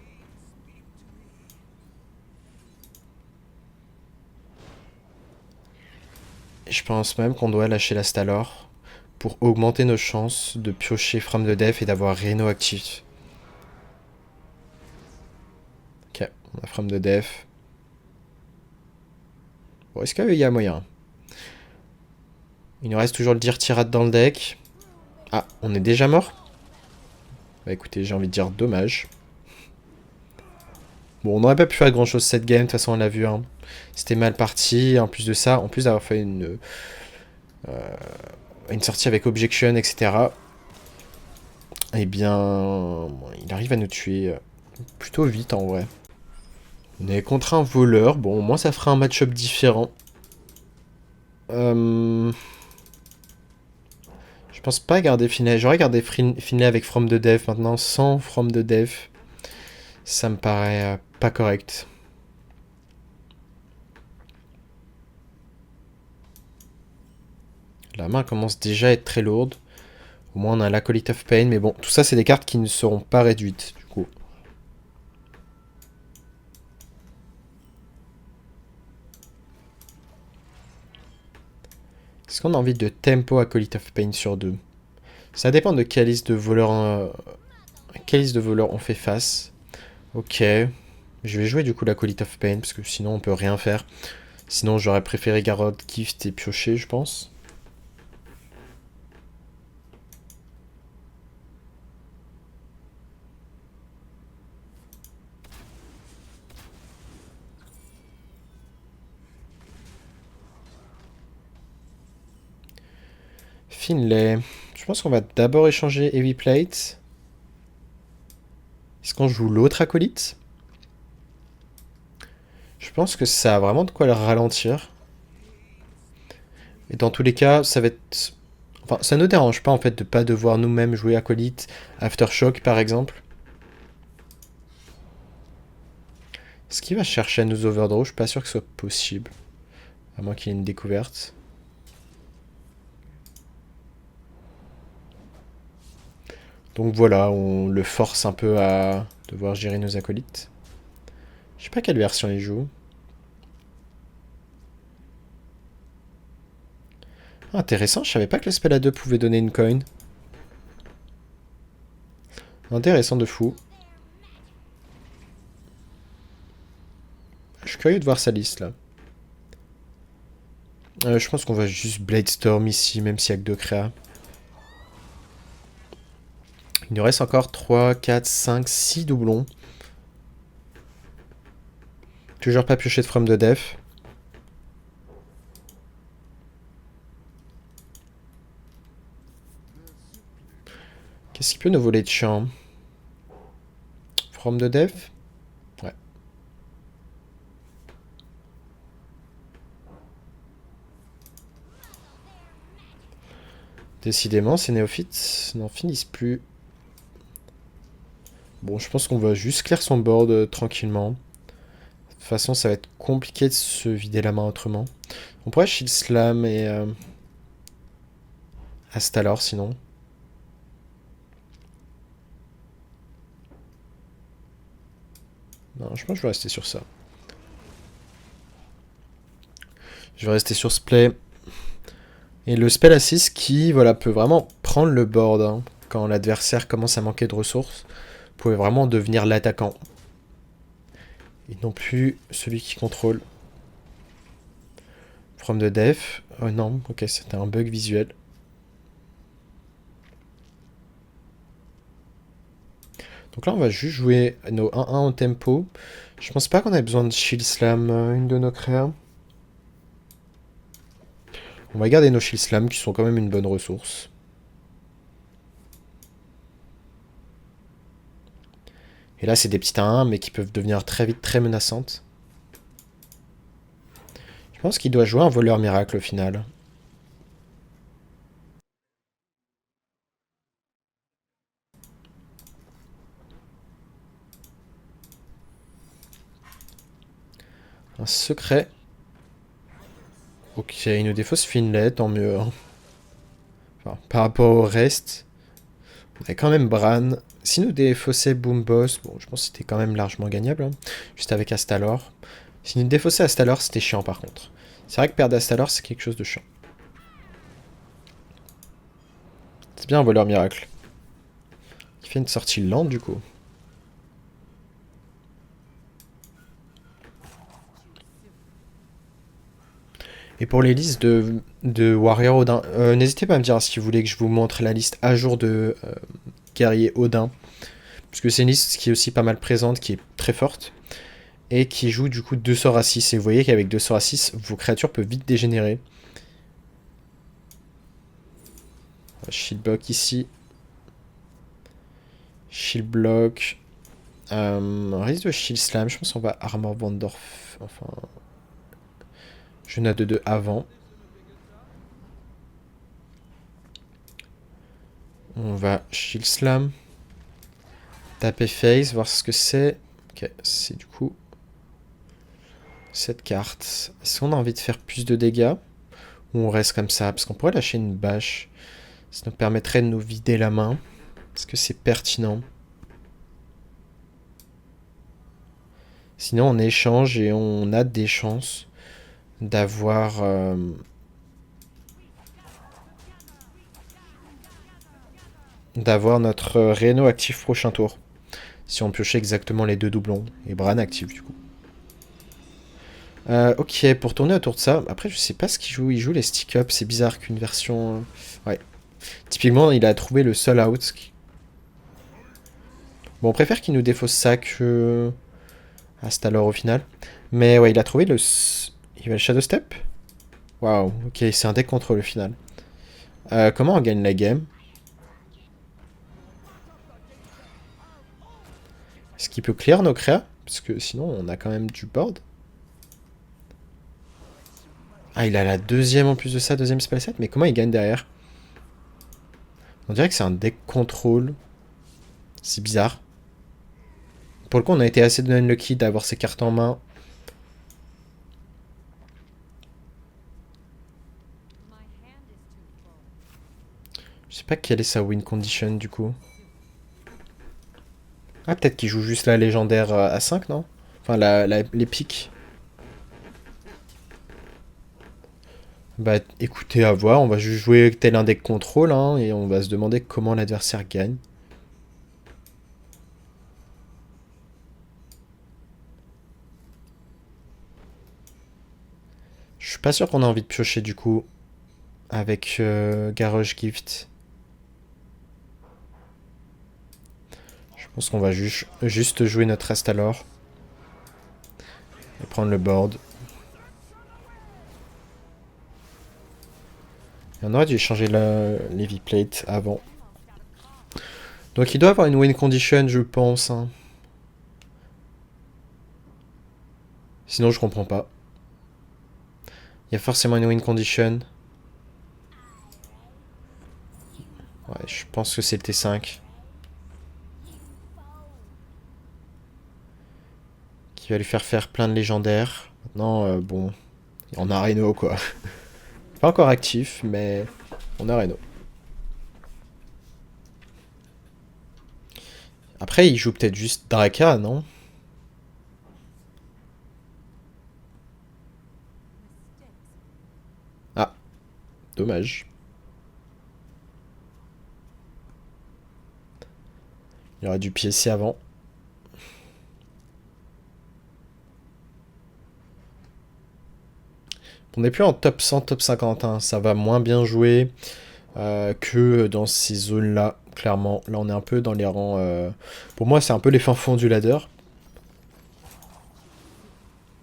Et je pense même qu'on doit lâcher la Stalor pour augmenter nos chances de piocher From the Def et d'avoir Reno actif. Ok, on a From the Def. Bon, est-ce qu'il y a moyen? Il nous reste toujours le Dire Tirade dans le deck. Ah, on est déjà mort? Bah écoutez, j'ai envie de dire dommage. Bon, on n'aurait pas pu faire grand chose cette game, de toute façon on l'a vu, hein. C'était mal parti, en plus de ça, en plus d'avoir fait une sortie avec Objection, etc. Eh bien, il arrive à nous tuer plutôt vite en vrai. On est contre un voleur, bon au moins ça fera un match-up différent. Je pense pas garder Finlay, j'aurais gardé Finlay avec From the Dev maintenant, sans From the Dev. Ça me paraît pas correct. La main commence déjà à être très lourde. Au moins on a l'Acolyte of Pain, mais bon, tout ça c'est des cartes qui ne seront pas réduites du coup. Est-ce qu'on a envie de tempo Acolyte of Pain sur 2? Ça dépend de quelle liste de voleurs, on fait face. Ok. Je vais jouer du coup l'Acolyte of Pain, parce que sinon on peut rien faire. Sinon j'aurais préféré Garrod, Gift et Piocher, je pense. Finlay. Je pense qu'on va d'abord échanger Heavy Plate. Est-ce qu'on joue l'autre acolyte? Je pense que ça a vraiment de quoi le ralentir. Et dans tous les cas, ça va être... Enfin, ça ne nous dérange pas en fait de pas devoir nous-mêmes jouer acolyte, Aftershock par exemple. Est-ce qu'il va chercher à nous overdraw? Je suis pas sûr que ce soit possible. À moins qu'il y ait une découverte. Donc voilà, on le force un peu à devoir gérer nos acolytes. Je sais pas quelle version il joue. Ah, intéressant, je savais pas que le spell à 2 pouvait donner une coin. Intéressant de fou. Je suis curieux de voir sa liste là. Je pense qu'on va juste Bladestorm ici, même s'il n'y a que 2 créas. Il nous reste encore 3, 4, 5, 6 doublons. Toujours pas pioché de From de Def. Qu'est-ce qui peut nous voler de champ? From de Def? Ouais. Décidément, ces néophytes n'en finissent plus. Bon, je pense qu'on va juste clear son board tranquillement. De toute façon, ça va être compliqué de se vider la main autrement. On pourrait Shield Slam et Astalor sinon. Non, je pense que je vais rester sur ça. Je vais rester sur ce play. Et le spell à 6 qui voilà, peut vraiment prendre le board hein, quand l'adversaire commence à manquer de ressources. Vous pouvez vraiment devenir l'attaquant. Et non plus celui qui contrôle. From the def. Oh non, ok, c'était un bug visuel. Donc là, on va juste jouer nos 1-1 au tempo. Je pense pas qu'on ait besoin de Shield Slam, une de nos créas. On va garder nos Shield Slam qui sont quand même une bonne ressource. Et là, c'est des petits 1-1, mais qui peuvent devenir très vite très menaçantes. Je pense qu'il doit jouer un voleur miracle au final. Un secret. Ok, il nous défausse Finlay, tant mieux. Hein. Enfin, par rapport au reste, on a quand même Bran. Si nous défaussait Boom Boss, bon, je pense que c'était quand même largement gagnable. Hein, juste avec Astalor. Si nous défaussait Astalor, c'était chiant par contre. C'est vrai que perdre Astalor, c'est quelque chose de chiant. C'est bien un voleur miracle. Il fait une sortie lente du coup. Et pour les listes de Warrior Odin, n'hésitez pas à me dire si vous voulez que je vous montre la liste à jour de guerrier Odin. Parce que c'est une liste qui est aussi pas mal présente, qui est très forte. Et qui joue du coup 2 sorts à 6. Et vous voyez qu'avec 2 sorts à 6, vos créatures peuvent vite dégénérer. Shield block ici. Shield block. Risque de shield slam. Je pense qu'on va armor Vandorf. Enfin. Je n'ai 2-2 avant. On va shield slam. Taper face, voir ce que c'est. Ok, c'est du coup cette carte. Est-ce qu'on a envie de faire plus de dégâts? Ou on reste comme ça? Parce qu'on pourrait lâcher une bâche. Ça nous permettrait de nous vider la main. Est-ce que c'est pertinent? Sinon on échange et on a des chances d'avoir d'avoir notre Reno actif prochain tour. Si on piochait exactement les deux doublons. Et Bran actif du coup. Ok, pour tourner autour de ça, après je sais pas ce qu'il joue, il joue les stick-up, c'est bizarre qu'une version... Ouais. Typiquement, il a trouvé le sol out. Bon, on préfère qu'il nous défausse ça que... Astalor au final. Mais ouais, il a trouvé le... Il va le Shadow Step. Waouh, ok, c'est un deck contrôle au final. Comment on gagne la game? Est-ce qu'il peut clear nos créas? Parce que sinon, on a quand même du board. Ah, il a la deuxième en plus de ça, deuxième spell set. Mais comment il gagne derrière? On dirait que c'est un deck contrôle. C'est bizarre. Pour le coup, on a été assez unlucky d'avoir ces cartes en main. Je sais pas quelle est sa win condition du coup. Ah, peut-être qu'il joue juste la légendaire à 5, non? Enfin, les pics. Bah écoutez, à voir, on va juste jouer tel un deck contrôle, hein, et on va se demander comment l'adversaire gagne. Je suis pas sûr qu'on a envie de piocher du coup avec Garrosh Gift. Je pense qu'on va juste jouer notre Astalor. Et prendre le board. Et on aurait dû échanger les V-Plate avant. Donc il doit avoir une win condition, je pense. Hein. Sinon, je comprends pas. Il y a forcément une win condition. Ouais, je pense que c'est le T5. Qui va lui faire plein de légendaires. Maintenant, bon, on a Reno quoi. Pas encore actif, mais on a Reno. Après, il joue peut-être juste Draka, non? Ah, dommage. Il aurait dû piécer avant. On n'est plus en top 100, top 50. Hein. Ça va moins bien jouer que dans ces zones-là, clairement. Là, on est un peu dans les rangs... Pour moi, c'est un peu les fins fonds du ladder.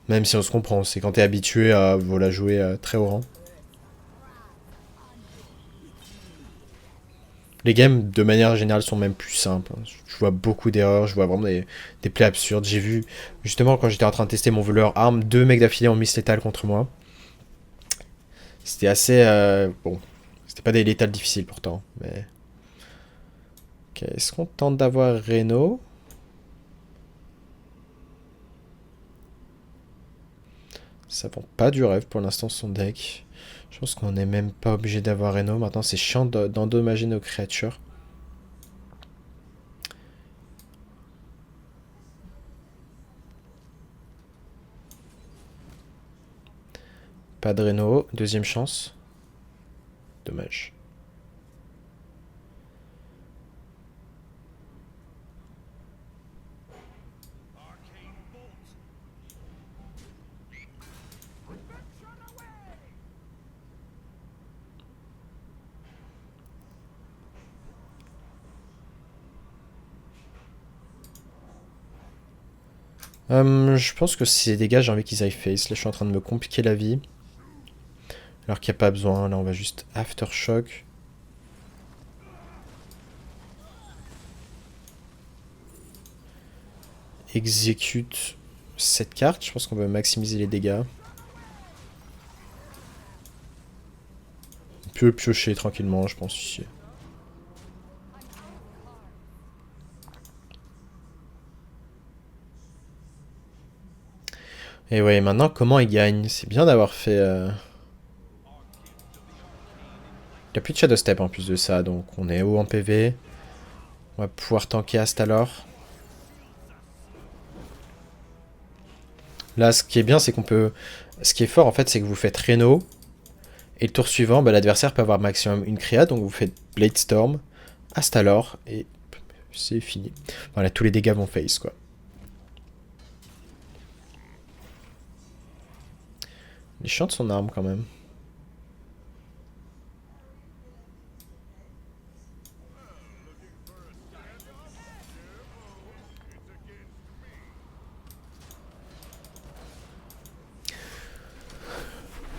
Même si on se comprend, c'est quand t'es habitué à voilà, jouer très haut rang. Les games, de manière générale, sont même plus simples. Je vois beaucoup d'erreurs, je vois vraiment des plays absurdes. J'ai vu, justement, quand j'étais en train de tester mon voleur arme, 2 mecs d'affilée en miss létal contre moi. C'était assez... bon, c'était pas des létales difficiles pourtant, mais... Ok, est-ce qu'on tente d'avoir Reno? Ça vend pas du rêve pour l'instant son deck. Je pense qu'on n'est même pas obligé d'avoir Reno. Maintenant, c'est chiant d'endommager nos créatures. Pas de Reno. Deuxième chance. Dommage. Je pense que ces dégâts, j'ai envie qu'ils aillent face. Là, je suis en train de me compliquer la vie. Alors qu'il n'y a pas besoin. Là, on va juste Aftershock. Exécute cette carte. Je pense qu'on va maximiser les dégâts. On peut piocher tranquillement, je pense, ici. Et ouais, maintenant, comment il gagne? C'est bien d'avoir fait... Il n'y a plus de Shadow Step en plus de ça, donc on est haut en PV. On va pouvoir tanker Astalor. Là, ce qui est bien, c'est qu'on peut... Ce qui est fort, en fait, c'est que vous faites Reno. Et le tour suivant, bah, l'adversaire peut avoir maximum une créa, donc vous faites Blade Storm. hasta alors, et c'est fini. Voilà, tous les dégâts vont face, quoi. Il chante son arme, quand même.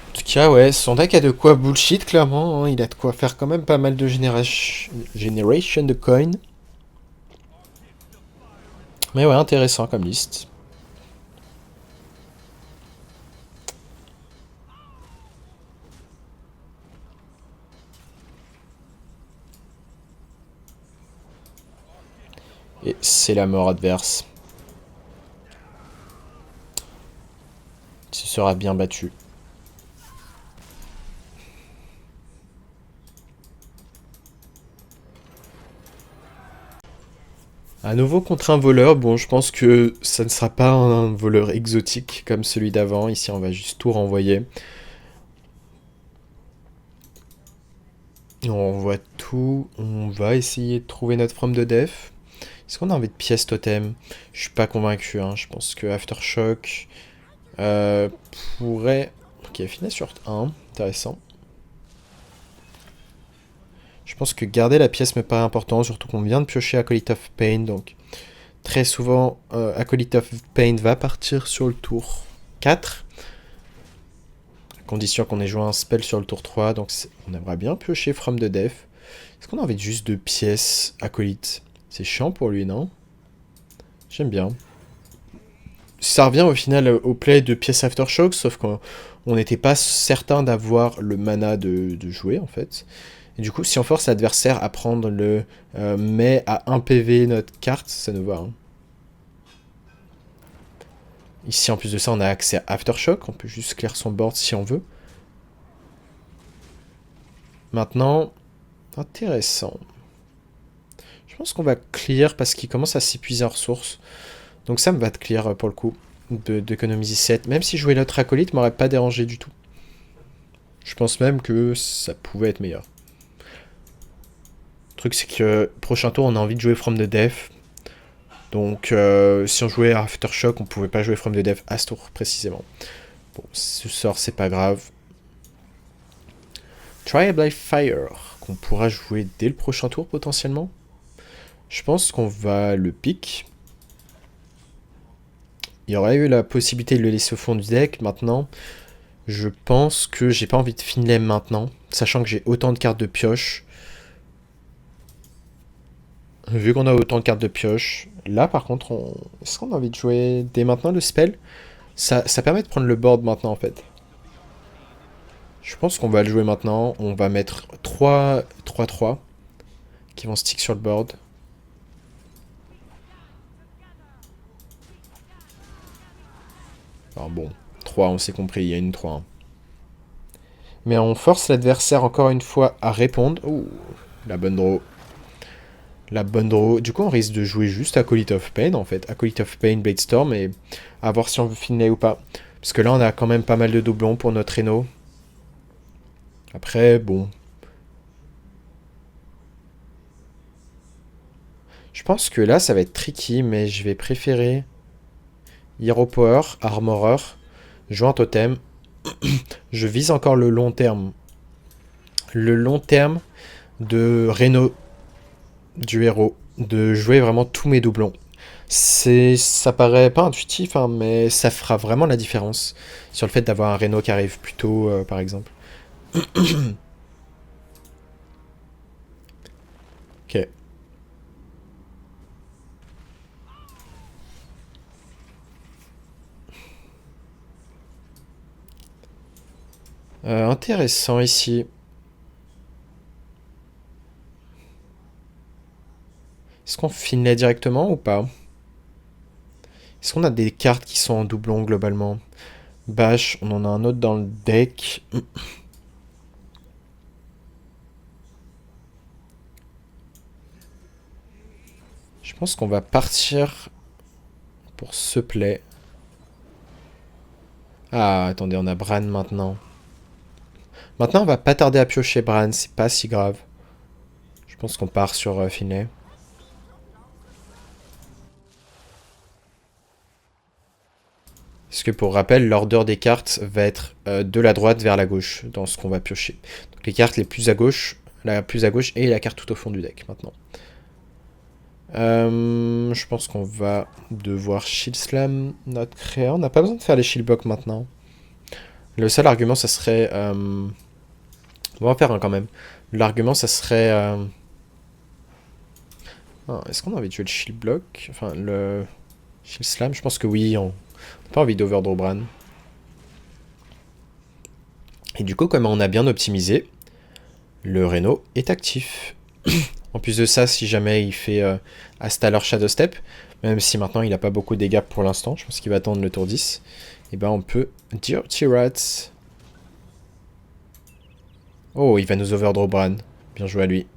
En tout cas, ouais, son deck a de quoi bullshit, clairement. Hein. Il a de quoi faire quand même pas mal de generation de coins. Mais ouais, intéressant comme liste. Et c'est la mort adverse. Il se sera bien battu. À nouveau contre un voleur, bon je pense que ça ne sera pas un voleur exotique comme celui d'avant, ici on va juste tout renvoyer. On voit tout, on va essayer de trouver notre from de def. Est-ce qu'on a envie de pièces totem? Je suis pas convaincu, hein. Je pense que Aftershock pourrait... Ok, finesse sur 1, intéressant. Je pense que garder la pièce me paraît important, surtout qu'on vient de piocher Acolyte of Pain, donc très souvent Acolyte of Pain va partir sur le tour 4. À condition qu'on ait joué un spell sur le tour 3, donc on aimerait bien piocher From the Def. Est-ce qu'on a envie de juste 2 pièces Acolyte? C'est chiant pour lui, non? J'aime bien. Ça revient au final au play de pièces Aftershock, sauf qu'on n'était pas certain d'avoir le mana de jouer en fait. Et du coup, si on force l'adversaire à prendre le mais à 1 PV notre carte, ça nous va. Hein. Ici, en plus de ça, on a accès à Aftershock. On peut juste clear son board si on veut. Maintenant, intéressant. Je pense qu'on va clear parce qu'il commence à s'épuiser en ressources. Donc ça me va de clear pour le coup, d'économiser 7. Même si jouer l'autre acolyte m'aurait pas dérangé du tout. Je pense même que ça pouvait être meilleur. Le truc c'est que prochain tour on a envie de jouer From the Def. Donc si on jouait Aftershock, on pouvait pas jouer From the Def à ce tour précisément. Bon, ce sort c'est pas grave. Trial by Fire, qu'on pourra jouer dès le prochain tour potentiellement. Je pense qu'on va le pick. Il y aurait eu la possibilité de le laisser au fond du deck. Maintenant, je pense que j'ai pas envie de Finlay maintenant, sachant que j'ai autant de cartes de pioche. Vu qu'on a autant de cartes de pioche, là par contre, est-ce qu'on a envie de jouer dès maintenant le spell? Ça permet de prendre le board maintenant en fait. Je pense qu'on va le jouer maintenant. On va mettre 3-3 qui vont stick sur le board. Alors bon, 3, on s'est compris, il y a une 3. Hein. Mais on force l'adversaire encore une fois à répondre. Ouh, la bonne draw. La bonne draw. Du coup, on risque de jouer juste Acolyte of Pain, en fait. Acolyte of Pain, Bladestorm, et à voir si on veut Finlay ou pas. Parce que là, on a quand même pas mal de doublons pour notre Reno. Après, bon. Je pense que là, ça va être tricky, mais je vais préférer Hero Power, Armorer, jouer un totem. Je vise encore le long terme. Le long terme de Reno du héros. De jouer vraiment tous mes doublons. Ça paraît pas intuitif, hein, mais ça fera vraiment la différence sur le fait d'avoir un Reno qui arrive plus tôt, par exemple. Ok. Intéressant ici. Est-ce qu'on Finlay directement ou pas? Est-ce qu'on a des cartes qui sont en doublon globalement? Bash, on en a un autre dans le deck. Je pense qu'on va partir pour ce play. Ah, attendez, on a Bran maintenant. Maintenant, on va pas tarder à piocher Bran, c'est pas si grave. Je pense qu'on part sur Finlay. Parce que pour rappel, l'ordre des cartes va être de la droite vers la gauche dans ce qu'on va piocher. Donc les cartes les plus à gauche, la plus à gauche et la carte tout au fond du deck maintenant. Je pense qu'on va devoir Shield Slam notre créa. On n'a pas besoin de faire les Shield Block maintenant. Le seul argument, ça serait... on va en faire un quand même. L'argument, ça serait... est-ce qu'on a envie de jouer le Shield Block? Enfin, le Shield Slam, je pense que oui, on n'a pas envie d'Overdraw Bran. Et du coup, comme on a bien optimisé, le Reno est actif. En plus de ça, si jamais il fait Astalor Shadow Step, même si maintenant il n'a pas beaucoup de dégâts pour l'instant, je pense qu'il va attendre le tour 10, et ben on peut Dirty Rats. Oh, il va nous Overdraw Bran. Bien joué à lui.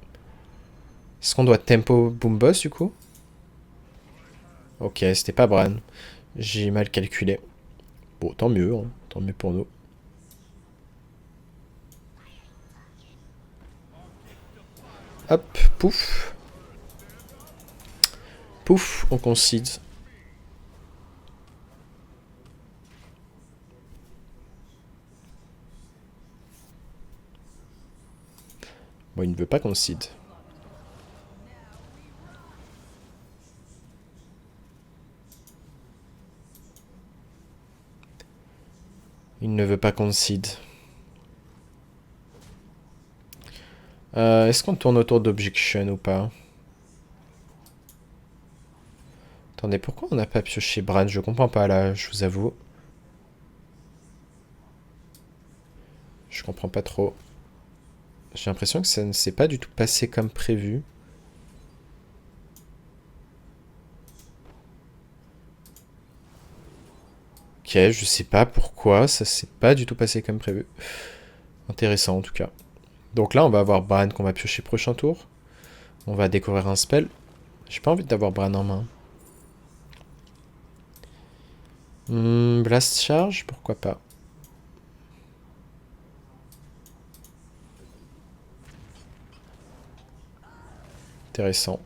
Est-ce qu'on doit tempo Boom Boss du coup? Ok, c'était pas Bran. J'ai mal calculé. Bon, tant mieux, hein. Tant mieux pour nous. Hop, pouf. Pouf, on concede. Bon, il ne veut pas concede. Il ne veut pas concede. Est-ce qu'on tourne autour d'Objection ou pas? Attendez, pourquoi on n'a pas pioché Bran? Je comprends pas là, je vous avoue. Je comprends pas trop. J'ai l'impression que ça ne s'est pas du tout passé comme prévu. Ok, je sais pas pourquoi, ça s'est pas du tout passé comme prévu. Intéressant en tout cas. Donc là, on va avoir Bran qu'on va piocher prochain tour. On va découvrir un spell. J'ai pas envie d'avoir Bran en main. Blast Charge, pourquoi pas. Intéressant.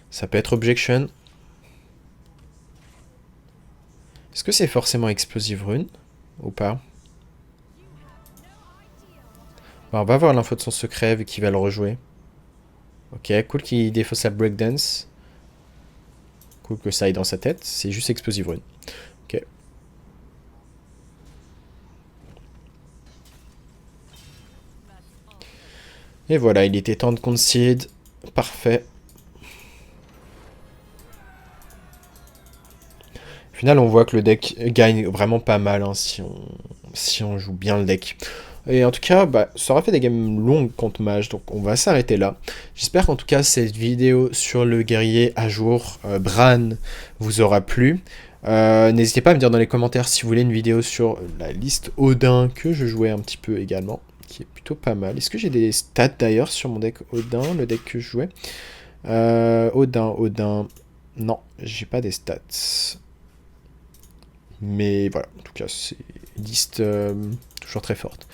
Ça peut être Objection. Est-ce que c'est forcément Explosive Rune ou pas? Bon, on va voir l'info de son secret vu qu'il va le rejouer. Ok, cool qu'il défausse la Breakdance. Cool que ça aille dans sa tête. C'est juste Explosive Rune. Ok. Et voilà, il était temps de concede. Parfait. Au final, on voit que le deck gagne vraiment pas mal hein, si on joue bien le deck. Et en tout cas, bah, ça aura fait des games longues contre mage, donc on va s'arrêter là. J'espère qu'en tout cas, cette vidéo sur le guerrier à jour, Bran, vous aura plu. N'hésitez pas à me dire dans les commentaires si vous voulez une vidéo sur la liste Odin que je jouais un petit peu également, qui est plutôt pas mal. Est-ce que j'ai des stats d'ailleurs sur mon deck Odin, le deck que je jouais Odin... Non, j'ai pas des stats. Mais voilà, en tout cas, c'est une liste toujours très forte.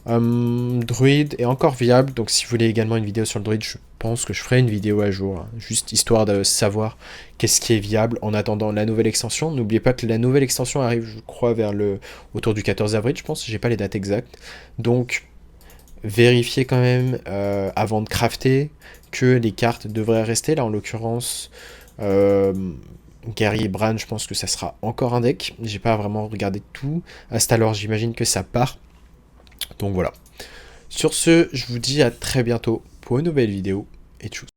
Druid est encore viable, donc si vous voulez également une vidéo sur le druid, je pense que je ferai une vidéo à jour, hein, juste histoire de savoir qu'est-ce qui est viable en attendant la nouvelle extension. N'oubliez pas que la nouvelle extension arrive, je crois, autour du 14 avril, je pense, j'ai pas les dates exactes. Donc, vérifiez quand même, avant de crafter, que les cartes devraient rester, là en l'occurrence... Guerrier Bran, je pense que ça sera encore un deck. J'ai pas vraiment regardé tout. Astalor, j'imagine que ça part. Donc voilà. Sur ce, je vous dis à très bientôt pour une nouvelle vidéo. Et tchuss.